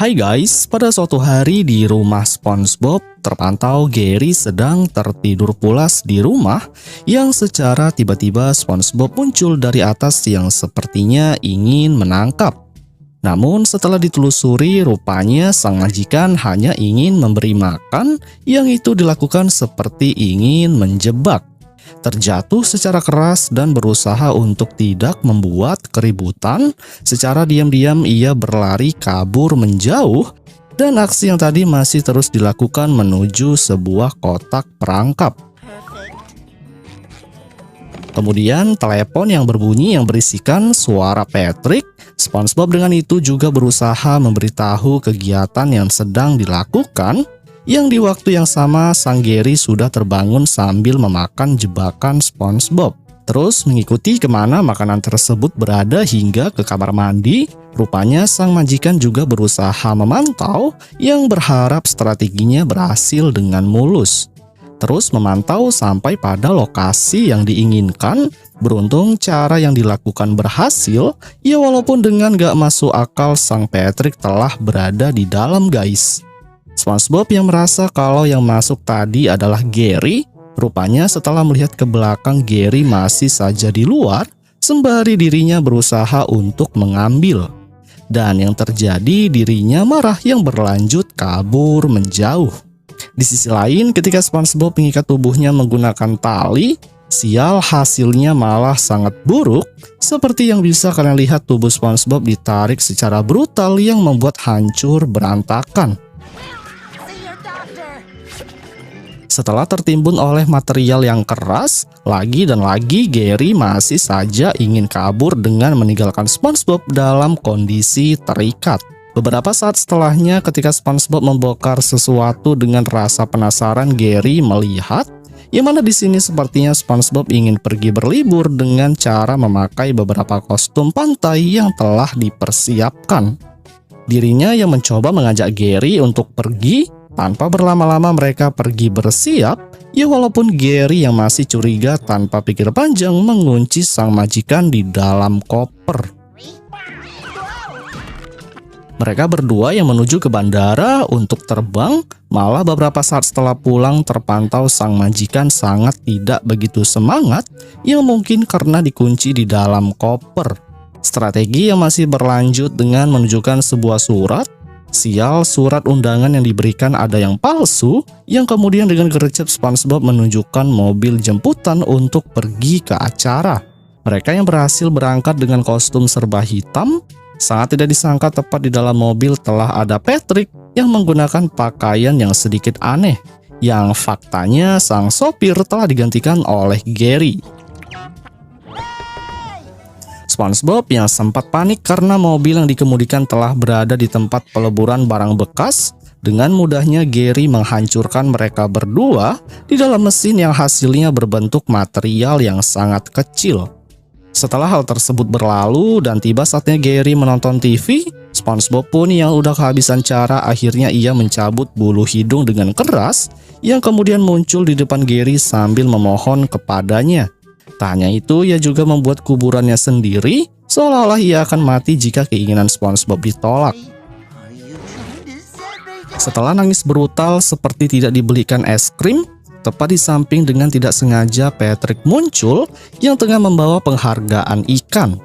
Hai guys, pada suatu hari di rumah SpongeBob, terpantau Gary sedang tertidur pulas di rumah yang secara tiba-tiba SpongeBob muncul dari atas yang sepertinya ingin menangkap. Namun setelah ditelusuri, rupanya sang majikan hanya ingin memberi makan, yang itu dilakukan seperti ingin menjebak. Terjatuh secara keras dan berusaha untuk tidak membuat keributan. Secara diam-diam ia berlari kabur menjauh, dan aksi yang tadi masih terus dilakukan menuju sebuah kotak perangkap. Kemudian telepon yang berbunyi yang berisikan suara Patrick. SpongeBob dengan itu juga berusaha memberitahu kegiatan yang sedang dilakukan, yang di waktu yang sama sang Gary sudah terbangun sambil memakan jebakan SpongeBob. terus mengikuti kemana makanan tersebut berada hingga ke kamar mandi. Rupanya sang majikan juga berusaha memantau yang berharap strateginya berhasil dengan mulus. Terus memantau sampai pada lokasi yang diinginkan. Beruntung cara yang dilakukan berhasil, ya walaupun dengan gak masuk akal sang Patrick telah berada di dalam guys. SpongeBob yang merasa kalau yang masuk tadi adalah Gary, rupanya setelah melihat ke belakang Gary masih saja di luar, sembari dirinya berusaha untuk mengambil. Dan yang terjadi dirinya marah yang berlanjut kabur menjauh. Di sisi lain ketika SpongeBob mengikat tubuhnya menggunakan tali, sial hasilnya malah sangat buruk. Seperti yang bisa kalian lihat tubuh SpongeBob ditarik secara brutal yang membuat hancur berantakan. Setelah tertimbun oleh material yang keras, lagi dan lagi Gary masih saja ingin kabur dengan meninggalkan SpongeBob dalam kondisi terikat. Beberapa saat setelahnya ketika SpongeBob membongkar sesuatu dengan rasa penasaran, Gary melihat yang mana di sini sepertinya SpongeBob ingin pergi berlibur dengan cara memakai beberapa kostum pantai yang telah dipersiapkan. Dirinya yang mencoba mengajak Gary untuk pergi. Tanpa berlama-lama mereka pergi bersiap, ya walaupun Gary yang masih curiga tanpa pikir panjang mengunci sang majikan di dalam koper. Mereka berdua yang menuju ke bandara untuk terbang, malah beberapa saat setelah pulang terpantau sang majikan sangat tidak begitu semangat, yang mungkin karena dikunci di dalam koper. Strategi yang masih berlanjut dengan menunjukkan sebuah surat. Sial, surat undangan yang diberikan ada yang palsu, yang kemudian dengan gercep SpongeBob menunjukkan mobil jemputan untuk pergi ke acara. Mereka yang berhasil berangkat dengan kostum serba hitam, sangat tidak disangka tepat di dalam mobil telah ada Patrick yang menggunakan pakaian yang sedikit aneh, yang faktanya sang sopir telah digantikan oleh Gary. SpongeBob yang sempat panik karena mobil yang dikemudikan telah berada di tempat peleburan barang bekas. Dengan mudahnya Gary menghancurkan mereka berdua di dalam mesin yang hasilnya berbentuk material yang sangat kecil. Setelah hal tersebut berlalu dan tiba saatnya Gary menonton TV, SpongeBob pun yang udah kehabisan cara akhirnya ia mencabut bulu hidung dengan keras yang kemudian muncul di depan Gary sambil memohon kepadanya. Tak hanya itu, ia juga membuat kuburannya sendiri, seolah-olah ia akan mati jika keinginan SpongeBob ditolak. Setelah nangis brutal seperti tidak dibelikan es krim, tepat di samping dengan tidak sengaja Patrick muncul yang tengah membawa penghargaan ikan.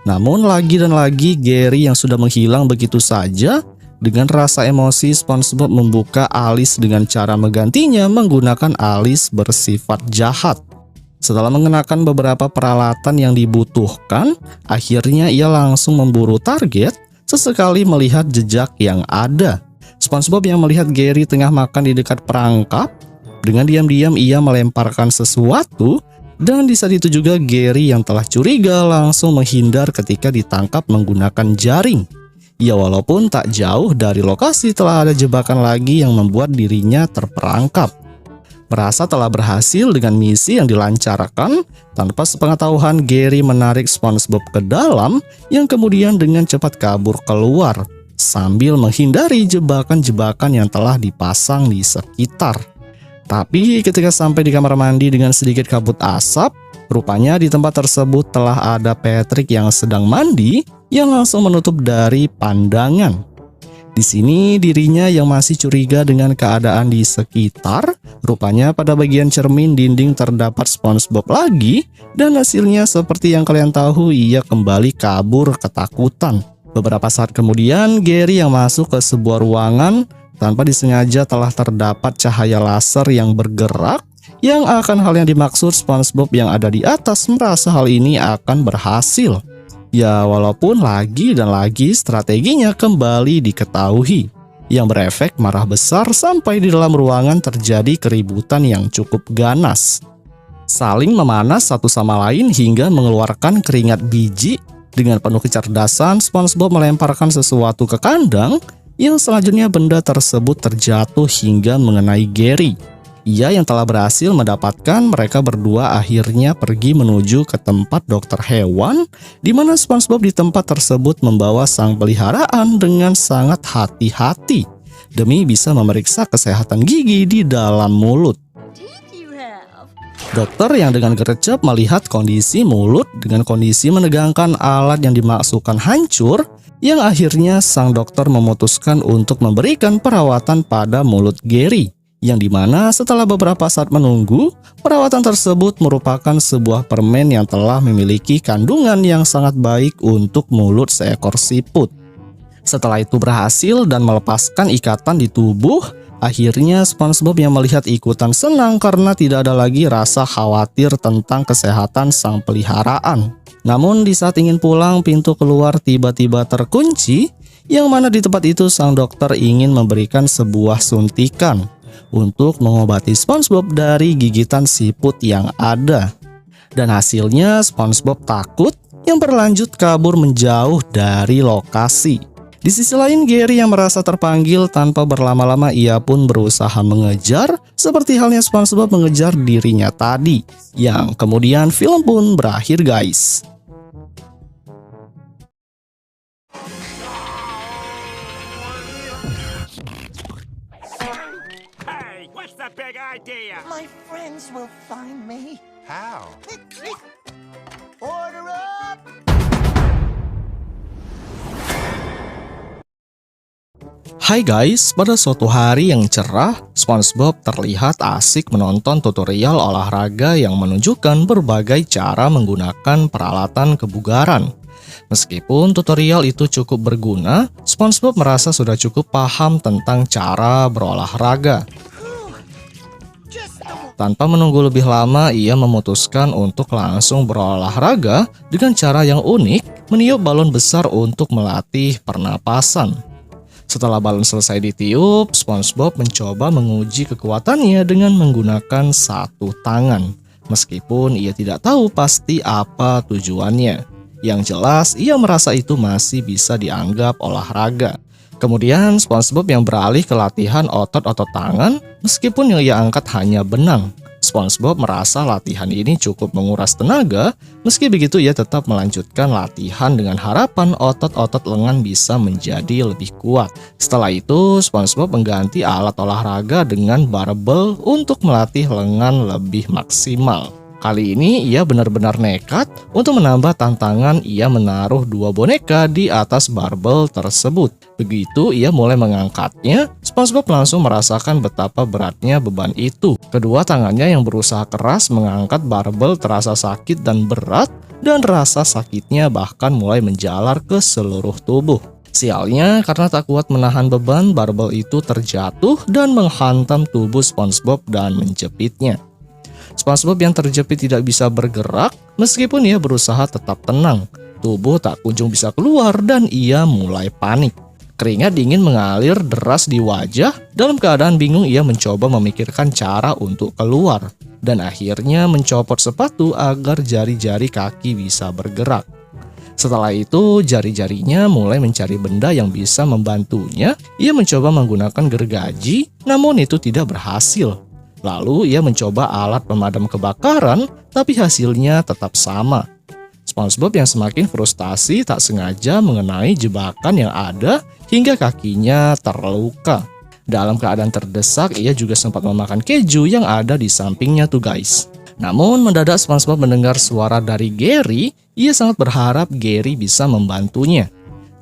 Namun lagi dan lagi Gary yang sudah menghilang begitu saja. Dengan rasa emosi, SpongeBob membuka alis dengan cara menggantinya menggunakan alis bersifat jahat. Setelah mengenakan beberapa peralatan yang dibutuhkan, akhirnya ia langsung memburu target, sesekali melihat jejak yang ada. SpongeBob yang melihat Gary tengah makan di dekat perangkap, dengan diam-diam ia melemparkan sesuatu, dan di saat itu juga Gary yang telah curiga langsung menghindar ketika ditangkap menggunakan jaring. Ya walaupun tak jauh dari lokasi telah ada jebakan lagi yang membuat dirinya terperangkap. Merasa telah berhasil dengan misi yang dilancarkan, tanpa sepengetahuan Gary menarik SpongeBob ke dalam yang kemudian dengan cepat kabur keluar sambil menghindari jebakan-jebakan yang telah dipasang di sekitar. Tapi ketika sampai di kamar mandi dengan sedikit kabut asap, rupanya di tempat tersebut telah ada Patrick yang sedang mandi yang langsung menutup dari pandangan. Di sini dirinya yang masih curiga dengan keadaan di sekitar, rupanya pada bagian cermin dinding terdapat SpongeBob lagi, dan hasilnya seperti yang kalian tahu ia kembali kabur ketakutan. Beberapa saat kemudian Gary yang masuk ke sebuah ruangan, tanpa disengaja telah terdapat cahaya laser yang bergerak, yang akan hal yang dimaksud SpongeBob yang ada di atas merasa hal ini akan berhasil. Ya walaupun lagi dan lagi strateginya kembali diketahui, yang berefek marah besar sampai di dalam ruangan terjadi keributan yang cukup ganas. Saling memanas satu sama lain hingga mengeluarkan keringat biji. Dengan penuh kecerdasan, SpongeBob melemparkan sesuatu ke kandang, yang selanjutnya benda tersebut terjatuh hingga mengenai Gary. Ia yang telah berhasil mendapatkan, mereka berdua akhirnya pergi menuju ke tempat dokter hewan, di mana SpongeBob di tempat tersebut membawa sang peliharaan dengan sangat hati-hati demi bisa memeriksa kesehatan gigi di dalam mulut. Dokter yang dengan gercep melihat kondisi mulut dengan kondisi menegangkan alat yang dimaksudkan hancur, yang akhirnya sang dokter memutuskan untuk memberikan perawatan pada mulut Gary. Yang dimana setelah beberapa saat menunggu, perawatan tersebut merupakan sebuah permen yang telah memiliki kandungan yang sangat baik untuk mulut seekor siput. Setelah itu berhasil dan melepaskan ikatan di tubuh, akhirnya SpongeBob yang melihat ikutan senang karena tidak ada lagi rasa khawatir tentang kesehatan sang peliharaan. Namun di saat ingin pulang, pintu keluar tiba-tiba terkunci, yang mana di tempat itu sang dokter ingin memberikan sebuah suntikan untuk mengobati SpongeBob dari gigitan siput yang ada. Dan hasilnya SpongeBob takut yang berlanjut kabur menjauh dari lokasi. Di sisi lain, Gary yang merasa terpanggil tanpa berlama-lama ia pun berusaha mengejar seperti halnya SpongeBob mengejar dirinya tadi. Yang kemudian film pun berakhir, guys. What's the big idea? My friends will find me. How? Order up! Hai guys, pada suatu hari yang cerah, SpongeBob terlihat asik menonton tutorial olahraga yang menunjukkan berbagai cara menggunakan peralatan kebugaran. Meskipun tutorial itu cukup berguna, SpongeBob merasa sudah cukup paham tentang cara berolahraga. Tanpa menunggu lebih lama, ia memutuskan untuk langsung berolahraga dengan cara yang unik, meniup balon besar untuk melatih pernapasan. Setelah balon selesai ditiup, SpongeBob mencoba menguji kekuatannya dengan menggunakan satu tangan. Meskipun ia tidak tahu pasti apa tujuannya. Yang jelas, ia merasa itu masih bisa dianggap olahraga. Kemudian SpongeBob yang beralih ke latihan otot-otot tangan, meskipun yang ia angkat hanya benang. SpongeBob merasa latihan ini cukup menguras tenaga, meski begitu ia tetap melanjutkan latihan dengan harapan otot-otot lengan bisa menjadi lebih kuat. Setelah itu, SpongeBob mengganti alat olahraga dengan barbel untuk melatih lengan lebih maksimal. Kali ini ia benar-benar nekat untuk menambah tantangan. Ia menaruh 2 boneka di atas barbel tersebut. Begitu ia mulai mengangkatnya, SpongeBob langsung merasakan betapa beratnya beban itu. Kedua tangannya yang berusaha keras mengangkat barbel terasa sakit dan berat, dan rasa sakitnya bahkan mulai menjalar ke seluruh tubuh. Sialnya, karena tak kuat menahan beban, barbel itu terjatuh dan menghantam tubuh SpongeBob dan menjepitnya. SpongeBob yang terjepit tidak bisa bergerak, meskipun ia berusaha tetap tenang. Tubuh tak kunjung bisa keluar dan ia mulai panik. Keringat dingin mengalir deras di wajah. Dalam keadaan bingung, ia mencoba memikirkan cara untuk keluar. Dan akhirnya mencopot sepatu agar jari-jari kaki bisa bergerak. Setelah itu, jari-jarinya mulai mencari benda yang bisa membantunya. Ia mencoba menggunakan gergaji, namun itu tidak berhasil. Lalu ia mencoba alat pemadam kebakaran, tapi hasilnya tetap sama. SpongeBob yang semakin frustasi tak sengaja mengenai jebakan yang ada hingga kakinya terluka. Dalam keadaan terdesak, ia juga sempat memakan keju yang ada di sampingnya tuh guys. Namun mendadak SpongeBob mendengar suara dari Gary. Ia sangat berharap Gary bisa membantunya.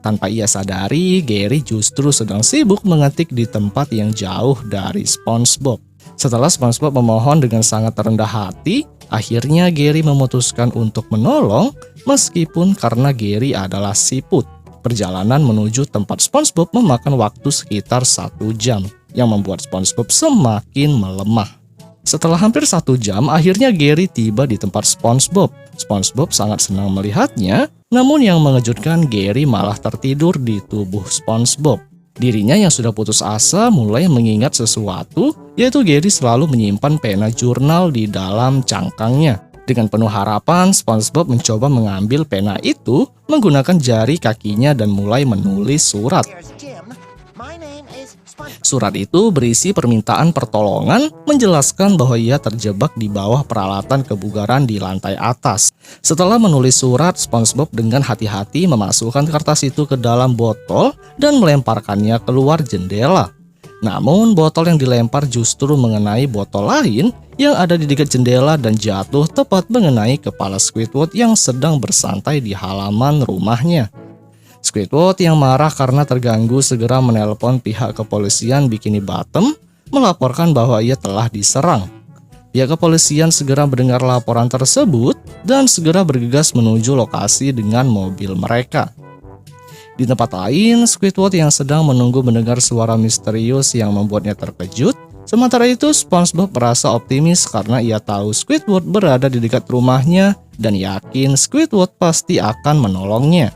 Tanpa ia sadari, Gary justru sedang sibuk mengetik di tempat yang jauh dari SpongeBob. Setelah SpongeBob memohon dengan sangat rendah hati, akhirnya Gary memutuskan untuk menolong, meskipun karena Gary adalah siput. Perjalanan menuju tempat SpongeBob memakan waktu sekitar 1 jam, yang membuat SpongeBob semakin melemah. Setelah hampir 1 jam, akhirnya Gary tiba di tempat SpongeBob. SpongeBob sangat senang melihatnya, namun yang mengejutkan, Gary malah tertidur di tubuh SpongeBob. Dirinya yang sudah putus asa mulai mengingat sesuatu, yaitu Gary selalu menyimpan pena jurnal di dalam cangkangnya. Dengan penuh harapan, SpongeBob mencoba mengambil pena itu menggunakan jari kakinya dan mulai menulis surat. There's Jim. My name name is SpongeBob. Surat itu berisi permintaan pertolongan menjelaskan bahwa ia terjebak di bawah peralatan kebugaran di lantai atas. Setelah menulis surat, SpongeBob dengan hati-hati memasukkan kertas itu ke dalam botol dan melemparkannya keluar jendela. Namun botol yang dilempar justru mengenai botol lain yang ada di dekat jendela dan jatuh tepat mengenai kepala Squidward yang sedang bersantai di halaman rumahnya. Squidward yang marah karena terganggu segera menelpon pihak kepolisian Bikini Bottom melaporkan bahwa ia telah diserang. Pihak kepolisian segera mendengar laporan tersebut dan segera bergegas menuju lokasi dengan mobil mereka. Di tempat lain, Squidward yang sedang menunggu mendengar suara misterius yang membuatnya terkejut. Sementara itu, SpongeBob merasa optimis karena ia tahu Squidward berada di dekat rumahnya dan yakin Squidward pasti akan menolongnya.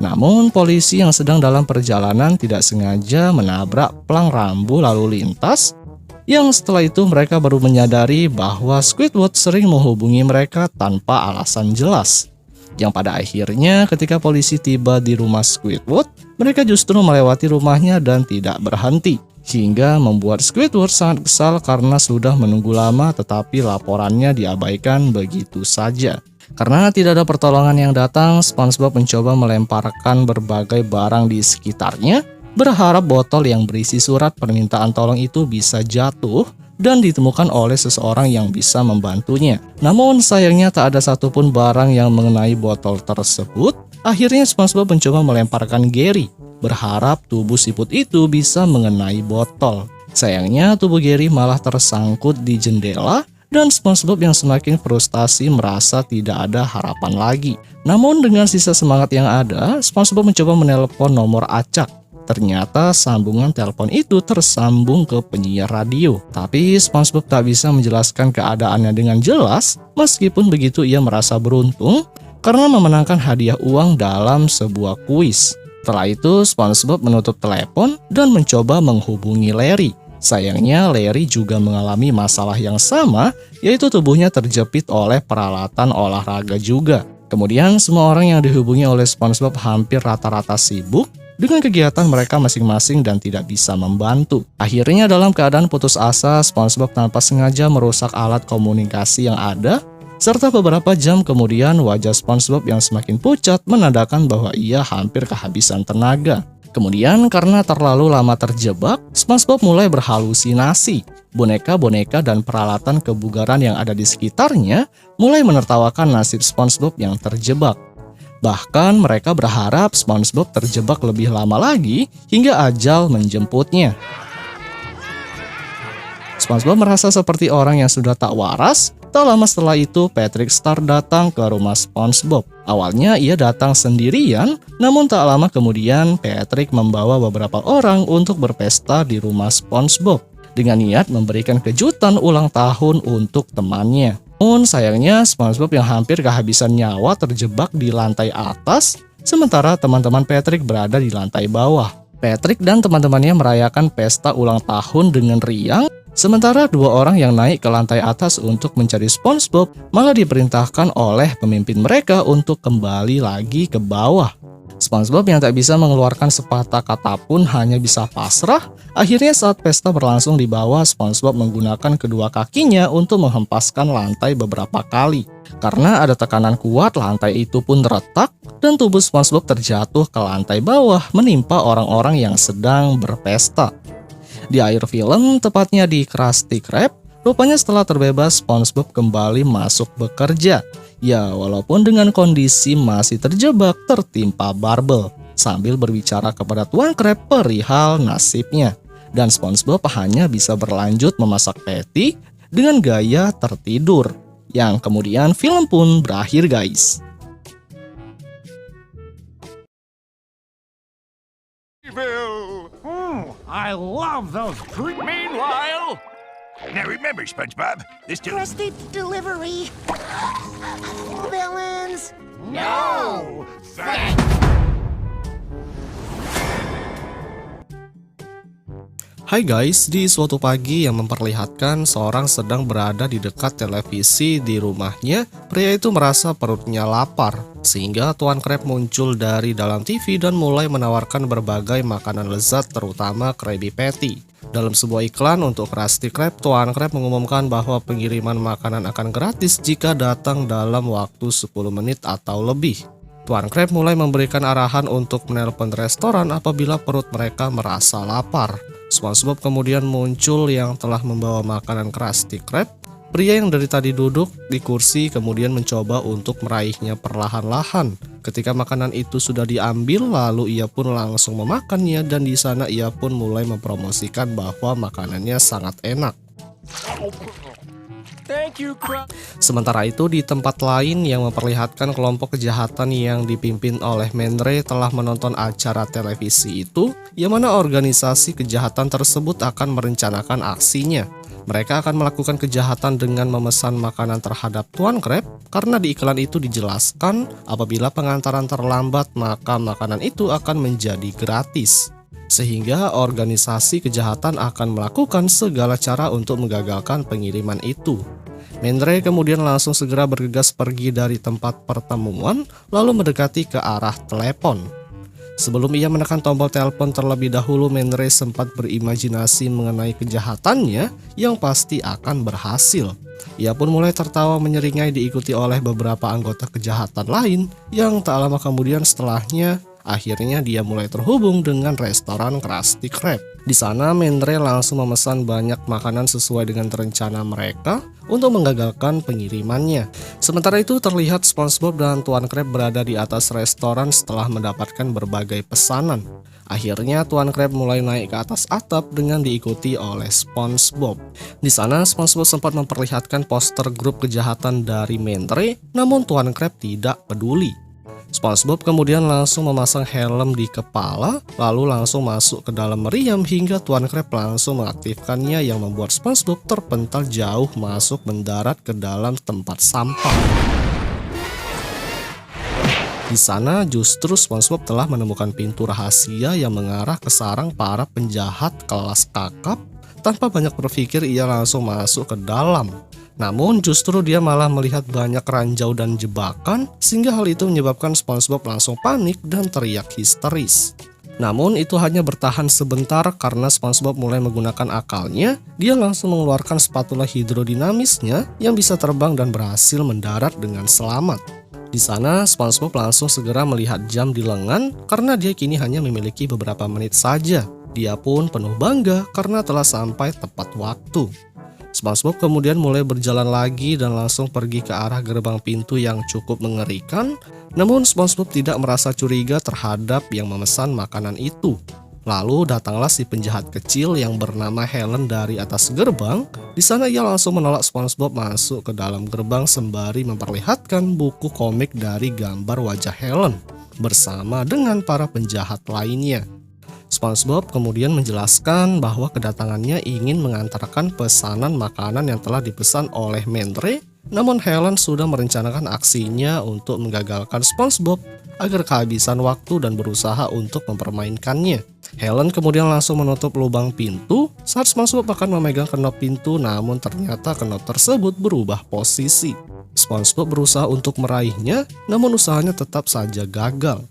Namun, polisi yang sedang dalam perjalanan tidak sengaja menabrak plang rambu lalu lintas, yang setelah itu mereka baru menyadari bahwa Squidward sering menghubungi mereka tanpa alasan jelas. Yang pada akhirnya ketika polisi tiba di rumah Squidward, mereka justru melewati rumahnya dan tidak berhenti. Hingga membuat Squidward sangat kesal karena sudah menunggu lama tetapi laporannya diabaikan begitu saja. Karena tidak ada pertolongan yang datang, SpongeBob mencoba melemparkan berbagai barang di sekitarnya, berharap botol yang berisi surat permintaan tolong itu bisa jatuh dan ditemukan oleh seseorang yang bisa membantunya. Namun sayangnya tak ada satupun barang yang mengenai botol tersebut. Akhirnya SpongeBob mencoba melemparkan Gary, berharap tubuh siput itu bisa mengenai botol. Sayangnya tubuh Gary malah tersangkut di jendela dan SpongeBob yang semakin frustasi merasa tidak ada harapan lagi. Namun dengan sisa semangat yang ada, SpongeBob mencoba menelpon nomor acak. Ternyata sambungan telepon itu tersambung ke penyiar radio. Tapi SpongeBob tak bisa menjelaskan keadaannya dengan jelas. Meskipun begitu ia merasa beruntung karena memenangkan hadiah uang dalam sebuah kuis. Setelah itu SpongeBob menutup telepon dan mencoba menghubungi Larry. Sayangnya Larry juga mengalami masalah yang sama, yaitu tubuhnya terjepit oleh peralatan olahraga juga. Kemudian semua orang yang dihubungi oleh SpongeBob hampir rata-rata sibuk dengan kegiatan mereka masing-masing dan tidak bisa membantu. Akhirnya dalam keadaan putus asa, SpongeBob tanpa sengaja merusak alat komunikasi yang ada, serta beberapa jam kemudian wajah SpongeBob yang semakin pucat menandakan bahwa ia hampir kehabisan tenaga. Kemudian karena terlalu lama terjebak, SpongeBob mulai berhalusinasi. Boneka-boneka dan peralatan kebugaran yang ada di sekitarnya mulai menertawakan nasib SpongeBob yang terjebak. Bahkan mereka berharap SpongeBob terjebak lebih lama lagi hingga ajal menjemputnya. SpongeBob merasa seperti orang yang sudah tak waras. Tak lama setelah itu, Patrick Star datang ke rumah SpongeBob. Awalnya ia datang sendirian, namun tak lama kemudian Patrick membawa beberapa orang untuk berpesta di rumah SpongeBob dengan niat memberikan kejutan ulang tahun untuk temannya. Namun sayangnya SpongeBob yang hampir kehabisan nyawa terjebak di lantai atas, sementara teman-teman Patrick berada di lantai bawah. Patrick dan teman-temannya merayakan pesta ulang tahun dengan riang, sementara dua orang yang naik ke lantai atas untuk mencari SpongeBob malah diperintahkan oleh pemimpin mereka untuk kembali lagi ke bawah. SpongeBob yang tak bisa mengeluarkan sepatah kata pun hanya bisa pasrah. Akhirnya saat pesta berlangsung di bawah, SpongeBob menggunakan kedua kakinya untuk menghempaskan lantai beberapa kali. Karena ada tekanan kuat, lantai itu pun retak dan tubuh SpongeBob terjatuh ke lantai bawah menimpa orang-orang yang sedang berpesta. Di akhir film, tepatnya di Krusty Krab, rupanya setelah terbebas SpongeBob kembali masuk bekerja. Ya, walaupun dengan kondisi masih terjebak tertimpa barbel, sambil berbicara kepada Tuan Krab perihal nasibnya. Dan SpongeBob hanya bisa berlanjut memasak patty dengan gaya tertidur. Yang kemudian film pun berakhir, guys. I love those creep. Meanwhile, now remember, SpongeBob, this too. Krusty delivery. Villains. No, Hai guys, di suatu pagi yang memperlihatkan seorang sedang berada di dekat televisi di rumahnya, pria itu merasa perutnya lapar. Sehingga Tuan Krab muncul dari dalam TV dan mulai menawarkan berbagai makanan lezat terutama Krabby Patty. Dalam sebuah iklan untuk Krusty Krab, Tuan Krab mengumumkan bahwa pengiriman makanan akan gratis jika datang dalam waktu 10 menit atau lebih. Tuan Krab mulai memberikan arahan untuk menelpon restoran apabila perut mereka merasa lapar. SpongeBob kemudian muncul yang telah membawa makanan Krusty Krab. Pria yang dari tadi duduk di kursi kemudian mencoba untuk meraihnya perlahan-lahan. Ketika makanan itu sudah diambil, lalu ia pun langsung memakannya dan di sana ia pun mulai mempromosikan bahwa makanannya sangat enak. Sementara itu di tempat lain yang memperlihatkan kelompok kejahatan yang dipimpin oleh Mendre telah menonton acara televisi itu, yang mana organisasi kejahatan tersebut akan merencanakan aksinya. Mereka akan melakukan kejahatan dengan memesan makanan terhadap Tuan Krab karena di iklan itu dijelaskan apabila pengantaran terlambat maka makanan itu akan menjadi gratis. Sehingga organisasi kejahatan akan melakukan segala cara untuk menggagalkan pengiriman itu. Mendre kemudian langsung segera bergegas pergi dari tempat pertemuan lalu mendekati ke arah telepon. Sebelum ia menekan tombol telepon terlebih dahulu, Mendre sempat berimajinasi mengenai kejahatannya yang pasti akan berhasil. Ia pun mulai tertawa menyeringai diikuti oleh beberapa anggota kejahatan lain yang tak lama kemudian setelahnya akhirnya dia mulai terhubung dengan restoran Krusty Krab. Di sana Mendre langsung memesan banyak makanan sesuai dengan rencana mereka untuk menggagalkan pengirimannya. Sementara itu terlihat SpongeBob dan Tuan Krab berada di atas restoran setelah mendapatkan berbagai pesanan. Akhirnya Tuan Krab mulai naik ke atas atap dengan diikuti oleh SpongeBob. Di sana SpongeBob sempat memperlihatkan poster grup kejahatan dari Mendre, namun Tuan Krab tidak peduli. SpongeBob kemudian langsung memasang helm di kepala, lalu langsung masuk ke dalam meriam hingga Tuan Krab langsung mengaktifkannya yang membuat SpongeBob terpental jauh masuk mendarat ke dalam tempat sampah. Di sana justru SpongeBob telah menemukan pintu rahasia yang mengarah ke sarang para penjahat kelas kakap. Tanpa banyak berpikir ia langsung masuk ke dalam. Namun justru dia malah melihat banyak ranjau dan jebakan sehingga hal itu menyebabkan SpongeBob langsung panik dan teriak histeris. Namun itu hanya bertahan sebentar karena SpongeBob mulai menggunakan akalnya. Dia langsung mengeluarkan spatula hidrodinamisnya yang bisa terbang dan berhasil mendarat dengan selamat. Di sana SpongeBob langsung segera melihat jam di lengan karena dia kini hanya memiliki beberapa menit saja. Dia pun penuh bangga karena telah sampai tepat waktu. SpongeBob kemudian mulai berjalan lagi dan langsung pergi ke arah gerbang pintu yang cukup mengerikan. Namun SpongeBob tidak merasa curiga terhadap yang memesan makanan itu. Lalu datanglah si penjahat kecil yang bernama Helen dari atas gerbang. Di sana ia langsung menolak SpongeBob masuk ke dalam gerbang sembari memperlihatkan buku komik dari gambar wajah Helen bersama dengan para penjahat lainnya. SpongeBob kemudian menjelaskan bahwa kedatangannya ingin mengantarkan pesanan makanan yang telah dipesan oleh Mendre, namun Helen sudah merencanakan aksinya untuk menggagalkan SpongeBob agar kehabisan waktu dan berusaha untuk mempermainkannya. Helen kemudian langsung menutup lubang pintu saat SpongeBob akan memegang kenop pintu, namun ternyata kenop tersebut berubah posisi. SpongeBob berusaha untuk meraihnya, namun usahanya tetap saja gagal.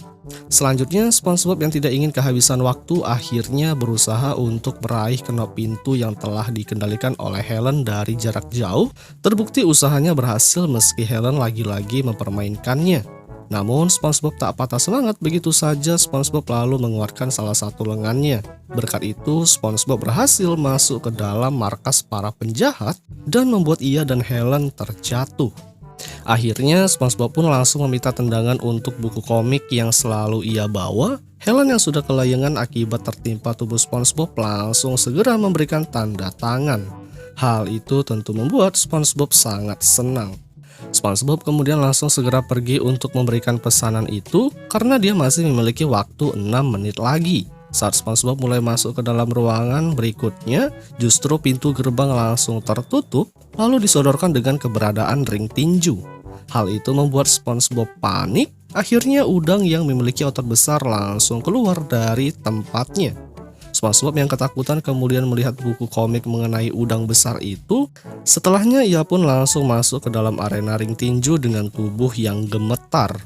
Selanjutnya SpongeBob yang tidak ingin kehabisan waktu akhirnya berusaha untuk meraih kenop pintu yang telah dikendalikan oleh Helen dari jarak jauh. Terbukti usahanya berhasil meski Helen lagi-lagi mempermainkannya. Namun SpongeBob tak patah semangat, begitu saja SpongeBob lalu mengeluarkan salah satu lengannya. Berkat itu SpongeBob berhasil masuk ke dalam markas para penjahat dan membuat ia dan Helen terjatuh. Akhirnya SpongeBob pun langsung meminta tendangan untuk buku komik yang selalu ia bawa. Helen yang sudah kelayangan akibat tertimpa tubuh SpongeBob langsung segera memberikan tanda tangan. Hal itu tentu membuat SpongeBob sangat senang. SpongeBob kemudian langsung segera pergi untuk memberikan pesanan itu karena dia masih memiliki waktu 6 menit lagi. Saat SpongeBob mulai masuk ke dalam ruangan berikutnya, justru pintu gerbang langsung tertutup lalu disodorkan dengan keberadaan ring tinju. Hal itu membuat SpongeBob panik. Akhirnya udang yang memiliki otot besar langsung keluar dari tempatnya. SpongeBob yang ketakutan kemudian melihat buku komik mengenai udang besar itu. Setelahnya ia pun langsung masuk ke dalam arena ring tinju dengan tubuh yang gemetar.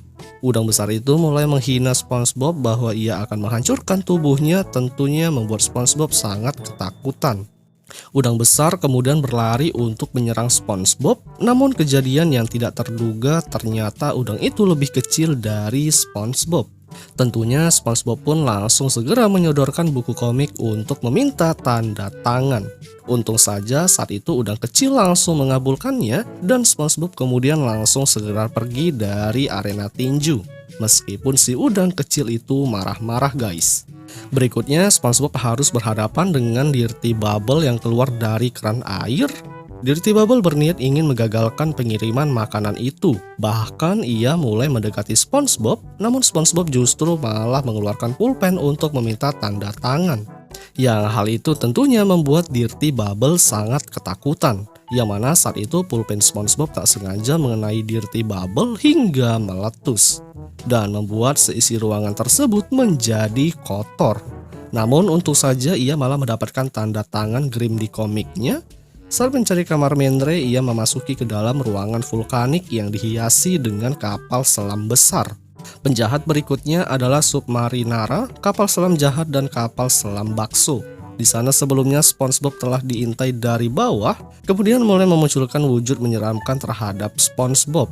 Udang besar itu mulai menghina SpongeBob bahwa ia akan menghancurkan tubuhnya, tentunya membuat SpongeBob sangat ketakutan. Udang besar kemudian berlari untuk menyerang SpongeBob, namun kejadian yang tidak terduga ternyata udang itu lebih kecil dari SpongeBob. Tentunya SpongeBob pun langsung segera menyodorkan buku komik untuk meminta tanda tangan. Untung saja saat itu udang kecil langsung mengabulkannya dan SpongeBob kemudian langsung segera pergi dari arena tinju. Meskipun si udang kecil itu marah-marah guys. Berikutnya SpongeBob harus berhadapan dengan Dirty Bubble yang keluar dari keran air. Dirty Bubble berniat ingin menggagalkan pengiriman makanan itu. Bahkan ia mulai mendekati SpongeBob, namun SpongeBob justru malah mengeluarkan pulpen untuk meminta tanda tangan. Yang hal itu tentunya membuat Dirty Bubble sangat ketakutan. Yang mana saat itu pulpen SpongeBob tak sengaja mengenai Dirty Bubble hingga meletus dan membuat seisi ruangan tersebut menjadi kotor. Namun untung saja ia malah mendapatkan tanda tangan Grim di komiknya. Saat mencari kamar Mendre, ia memasuki ke dalam ruangan vulkanik yang dihiasi dengan kapal selam besar. Penjahat berikutnya adalah Submarinara, kapal selam jahat dan kapal selam bakso. Di sana sebelumnya SpongeBob telah diintai dari bawah, kemudian mulai memunculkan wujud menyeramkan terhadap SpongeBob.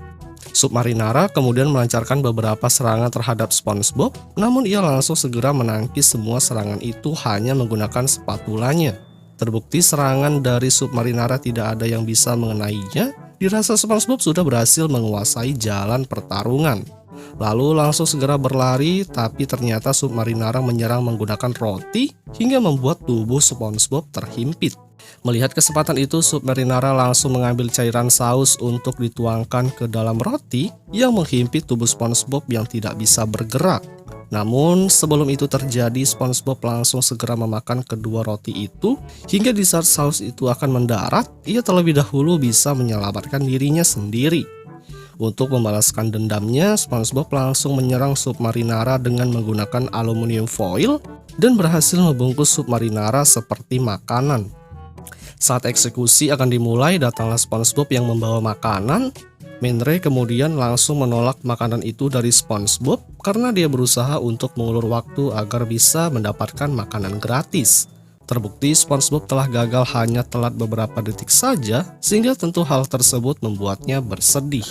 Submarinara kemudian melancarkan beberapa serangan terhadap SpongeBob, namun ia langsung segera menangkis semua serangan itu hanya menggunakan spatulanya. Terbukti serangan dari Submarinara tidak ada yang bisa mengenainya, dirasa SpongeBob sudah berhasil menguasai jalan pertarungan. Lalu langsung segera berlari, tapi ternyata Submarinara menyerang menggunakan roti hingga membuat tubuh SpongeBob terhimpit. Melihat kesempatan itu, Submarinara langsung mengambil cairan saus untuk dituangkan ke dalam roti yang menghimpit tubuh SpongeBob yang tidak bisa bergerak. Namun sebelum itu terjadi, SpongeBob langsung segera memakan kedua roti itu, hingga di saat saus itu akan mendarat, ia terlebih dahulu bisa menyelamatkan dirinya sendiri. Untuk membalaskan dendamnya, SpongeBob langsung menyerang Submarinara dengan menggunakan aluminium foil dan berhasil membungkus Submarinara seperti makanan. Saat eksekusi akan dimulai, datanglah SpongeBob yang membawa makanan. Mendre kemudian langsung menolak makanan itu dari SpongeBob karena dia berusaha untuk mengulur waktu agar bisa mendapatkan makanan gratis. Terbukti SpongeBob telah gagal hanya telat beberapa detik saja, sehingga tentu hal tersebut membuatnya bersedih.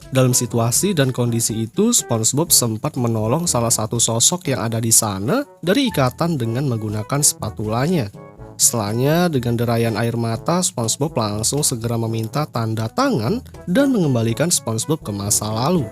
Dalam situasi dan kondisi itu, SpongeBob sempat menolong salah satu sosok yang ada di sana dari ikatan dengan menggunakan spatulanya. Setelahnya, dengan derayan air mata, SpongeBob langsung segera meminta tanda tangan dan mengembalikan SpongeBob ke masa lalu.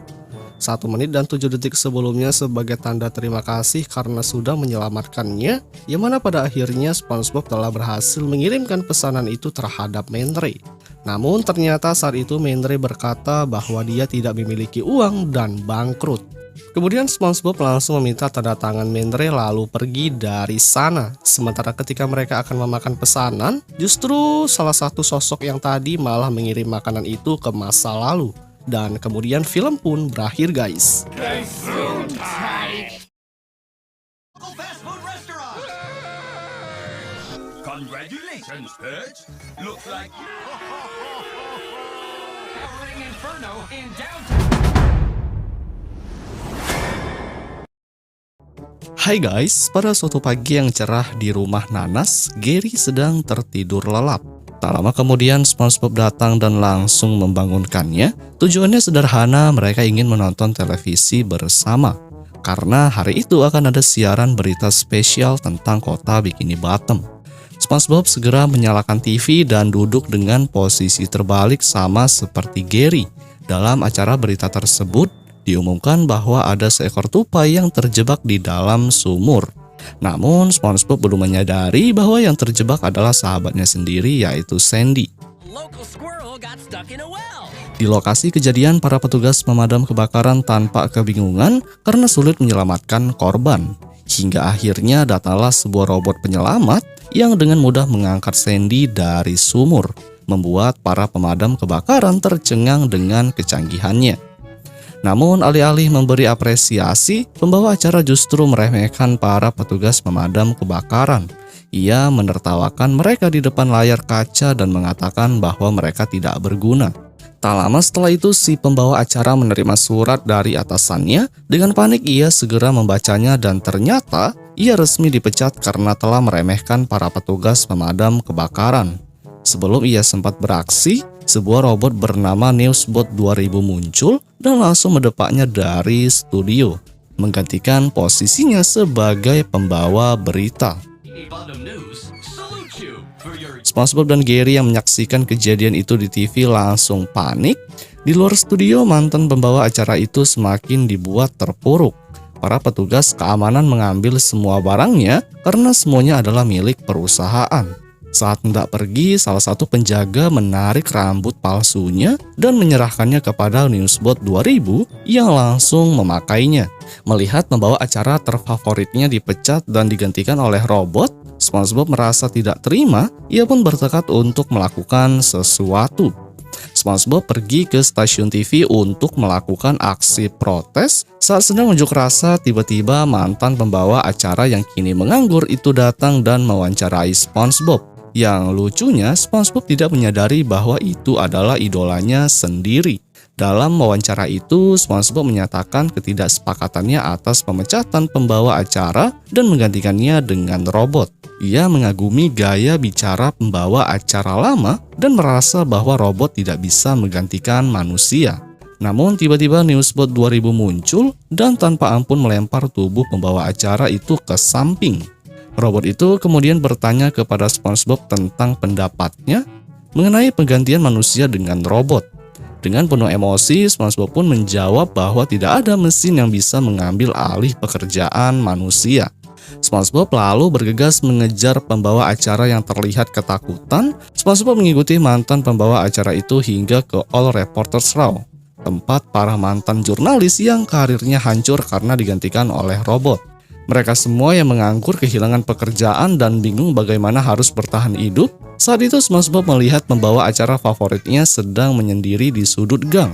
1 menit dan 7 detik sebelumnya sebagai tanda terima kasih karena sudah menyelamatkannya, yang mana pada akhirnya SpongeBob telah berhasil mengirimkan pesanan itu terhadap Mendre. Namun ternyata saat itu Mendre berkata bahwa dia tidak memiliki uang dan bangkrut. Kemudian SpongeBob langsung meminta tanda tangan Mendre lalu pergi dari sana. Sementara ketika mereka akan memakan pesanan, justru salah satu sosok yang tadi malah mengirim makanan itu ke masa lalu. Dan kemudian film pun berakhir guys. Congratulations, Perch. Looks like Inferno in downtown. Hai guys, pada suatu pagi yang cerah di rumah Nanas, Gary sedang tertidur lelap. Tak lama kemudian SpongeBob datang dan langsung membangunkannya. Tujuannya sederhana, mereka ingin menonton televisi bersama. Karena hari itu akan ada siaran berita spesial tentang kota Bikini Bottom. SpongeBob segera menyalakan TV dan duduk dengan posisi terbalik sama seperti Gary. Dalam acara berita tersebut, diumumkan bahwa ada seekor tupai yang terjebak di dalam sumur. Namun SpongeBob belum menyadari bahwa yang terjebak adalah sahabatnya sendiri, yaitu Sandy. Di lokasi kejadian, para petugas pemadam kebakaran tampak kebingungan karena sulit menyelamatkan korban. Hingga akhirnya datanglah sebuah robot penyelamat yang dengan mudah mengangkat Sandy dari sumur, membuat para pemadam kebakaran tercengang dengan kecanggihannya. Namun alih-alih memberi apresiasi, pembawa acara justru meremehkan para petugas pemadam kebakaran. Ia menertawakan mereka di depan layar kaca dan mengatakan bahwa mereka tidak berguna. Tak lama setelah itu, si pembawa acara menerima surat dari atasannya. Dengan panik ia segera membacanya dan ternyata ia resmi dipecat karena telah meremehkan para petugas pemadam kebakaran. Sebelum ia sempat beraksi, sebuah robot bernama Newsbot 2000 muncul dan langsung mendepaknya dari studio, menggantikan posisinya sebagai pembawa berita. SpongeBob dan Gary yang menyaksikan kejadian itu di TV langsung panik. Di luar studio, mantan pembawa acara itu semakin dibuat terpuruk. Para petugas keamanan mengambil semua barangnya karena semuanya adalah milik perusahaan. Saat hendak pergi, salah satu penjaga menarik rambut palsunya dan menyerahkannya kepada Newsbot 2000 yang langsung memakainya. Melihat pembawa acara terfavoritnya dipecat dan digantikan oleh robot, SpongeBob merasa tidak terima. Ia pun bertekad untuk melakukan sesuatu. SpongeBob pergi ke stasiun TV untuk melakukan aksi protes. Saat sedang unjuk rasa, tiba-tiba mantan pembawa acara yang kini menganggur itu datang dan mewawancarai SpongeBob. Yang lucunya, SpongeBob tidak menyadari bahwa itu adalah idolanya sendiri. Dalam wawancara itu, SpongeBob menyatakan ketidaksepakatannya atas pemecatan pembawa acara dan menggantikannya dengan robot. Ia mengagumi gaya bicara pembawa acara lama dan merasa bahwa robot tidak bisa menggantikan manusia. Namun tiba-tiba Newsbot 2000 muncul dan tanpa ampun melempar tubuh pembawa acara itu ke samping. Robot itu kemudian bertanya kepada SpongeBob tentang pendapatnya mengenai penggantian manusia dengan robot. Dengan penuh emosi, SpongeBob pun menjawab bahwa tidak ada mesin yang bisa mengambil alih pekerjaan manusia. SpongeBob lalu bergegas mengejar pembawa acara yang terlihat ketakutan. SpongeBob mengikuti mantan pembawa acara itu hingga ke All Reporters Row, tempat para mantan jurnalis yang karirnya hancur karena digantikan oleh robot. Mereka semua yang menganggur kehilangan pekerjaan dan bingung bagaimana harus bertahan hidup. Saat itu SpongeBob melihat pembawa acara favoritnya sedang menyendiri di sudut gang,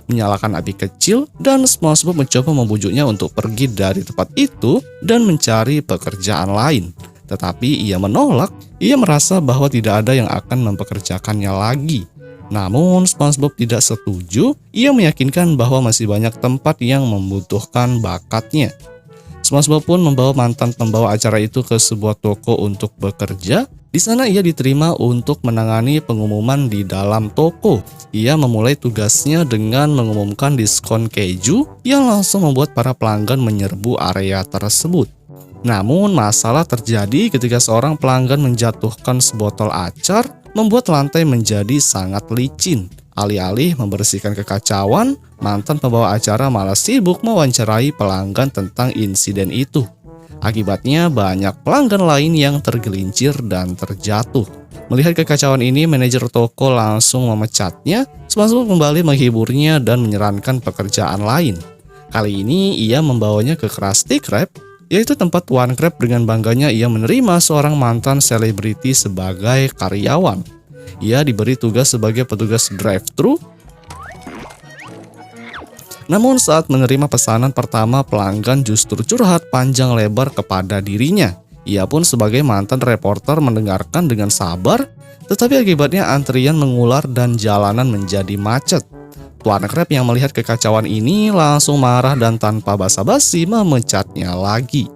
menyalakan api kecil, dan SpongeBob mencoba membujuknya untuk pergi dari tempat itu dan mencari pekerjaan lain. Tetapi ia menolak. Ia merasa bahwa tidak ada yang akan mempekerjakannya lagi. Namun SpongeBob tidak setuju. Ia meyakinkan bahwa masih banyak tempat yang membutuhkan bakatnya. SpongeBob pun membawa mantan pembawa acara itu ke sebuah toko untuk bekerja. Di sana ia diterima untuk menangani pengumuman di dalam toko. Ia memulai tugasnya dengan mengumumkan diskon keju yang langsung membuat para pelanggan menyerbu area tersebut. Namun masalah terjadi ketika seorang pelanggan menjatuhkan sebotol acar, membuat lantai menjadi sangat licin. Alih-alih membersihkan kekacauan, mantan pembawa acara malah sibuk mewawancarai pelanggan tentang insiden itu. Akibatnya banyak pelanggan lain yang tergelincir dan terjatuh. Melihat kekacauan ini, manajer toko langsung memecatnya. SpongeBob kembali menghiburnya dan menyarankan pekerjaan lain. Kali ini ia membawanya ke Krusty Krab, yaitu tempat Tuan Krab dengan bangganya ia menerima seorang mantan selebriti sebagai karyawan. Ia diberi tugas sebagai petugas drive-thru. Namun saat menerima pesanan pertama, pelanggan justru curhat panjang lebar kepada dirinya. Ia pun sebagai mantan reporter mendengarkan dengan sabar, tetapi akibatnya antrian mengular dan jalanan menjadi macet. Tuan Krab yang melihat kekacauan ini langsung marah dan tanpa basa-basi memecatnya lagi.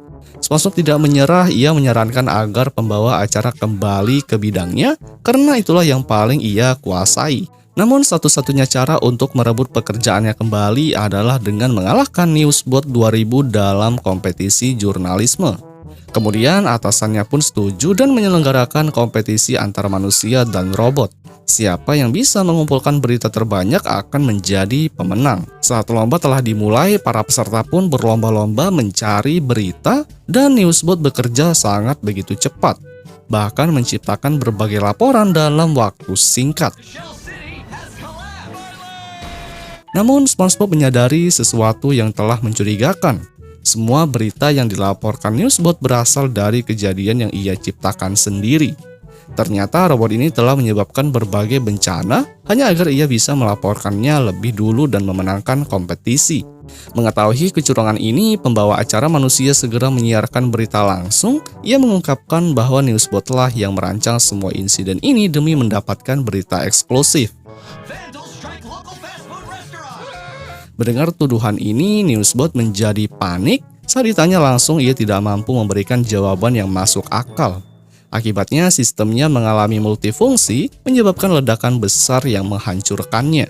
SpongeBob tidak menyerah. Ia menyarankan agar pembawa acara kembali ke bidangnya karena itulah yang paling ia kuasai. Namun satu-satunya cara untuk merebut pekerjaannya kembali adalah dengan mengalahkan Newsbot 2000 dalam kompetisi jurnalisme. Kemudian atasannya pun setuju dan menyelenggarakan kompetisi antara manusia dan robot. Siapa yang bisa mengumpulkan berita terbanyak akan menjadi pemenang. Saat lomba telah dimulai, para peserta pun berlomba-lomba mencari berita dan Newsbot bekerja sangat begitu cepat, bahkan menciptakan berbagai laporan dalam waktu singkat. Namun SpongeBob menyadari sesuatu yang telah mencurigakan. Semua berita yang dilaporkan Newsbot berasal dari kejadian yang ia ciptakan sendiri. Ternyata robot ini telah menyebabkan berbagai bencana hanya agar ia bisa melaporkannya lebih dulu dan memenangkan kompetisi. Mengetahui kecurangan ini, pembawa acara manusia segera menyiarkan berita langsung. Ia mengungkapkan bahwa Newsbot lah yang merancang semua insiden ini demi mendapatkan berita eksklusif. Mendengar tuduhan ini, Newsbot menjadi panik. Saat ditanya langsung, ia tidak mampu memberikan jawaban yang masuk akal. Akibatnya, sistemnya mengalami multifungsi, menyebabkan ledakan besar yang menghancurkannya.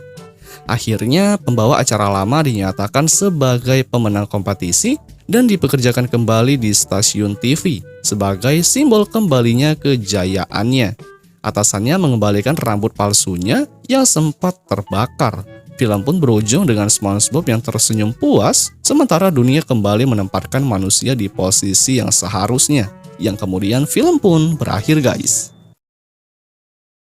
Akhirnya, pembawa acara lama dinyatakan sebagai pemenang kompetisi dan dipekerjakan kembali di stasiun TV sebagai simbol kembalinya kejayaannya. Atasannya mengembalikan rambut palsunya yang sempat terbakar. Film pun berujung dengan SpongeBob yang tersenyum puas, sementara dunia kembali menempatkan manusia di posisi yang seharusnya. Yang kemudian film pun berakhir, guys.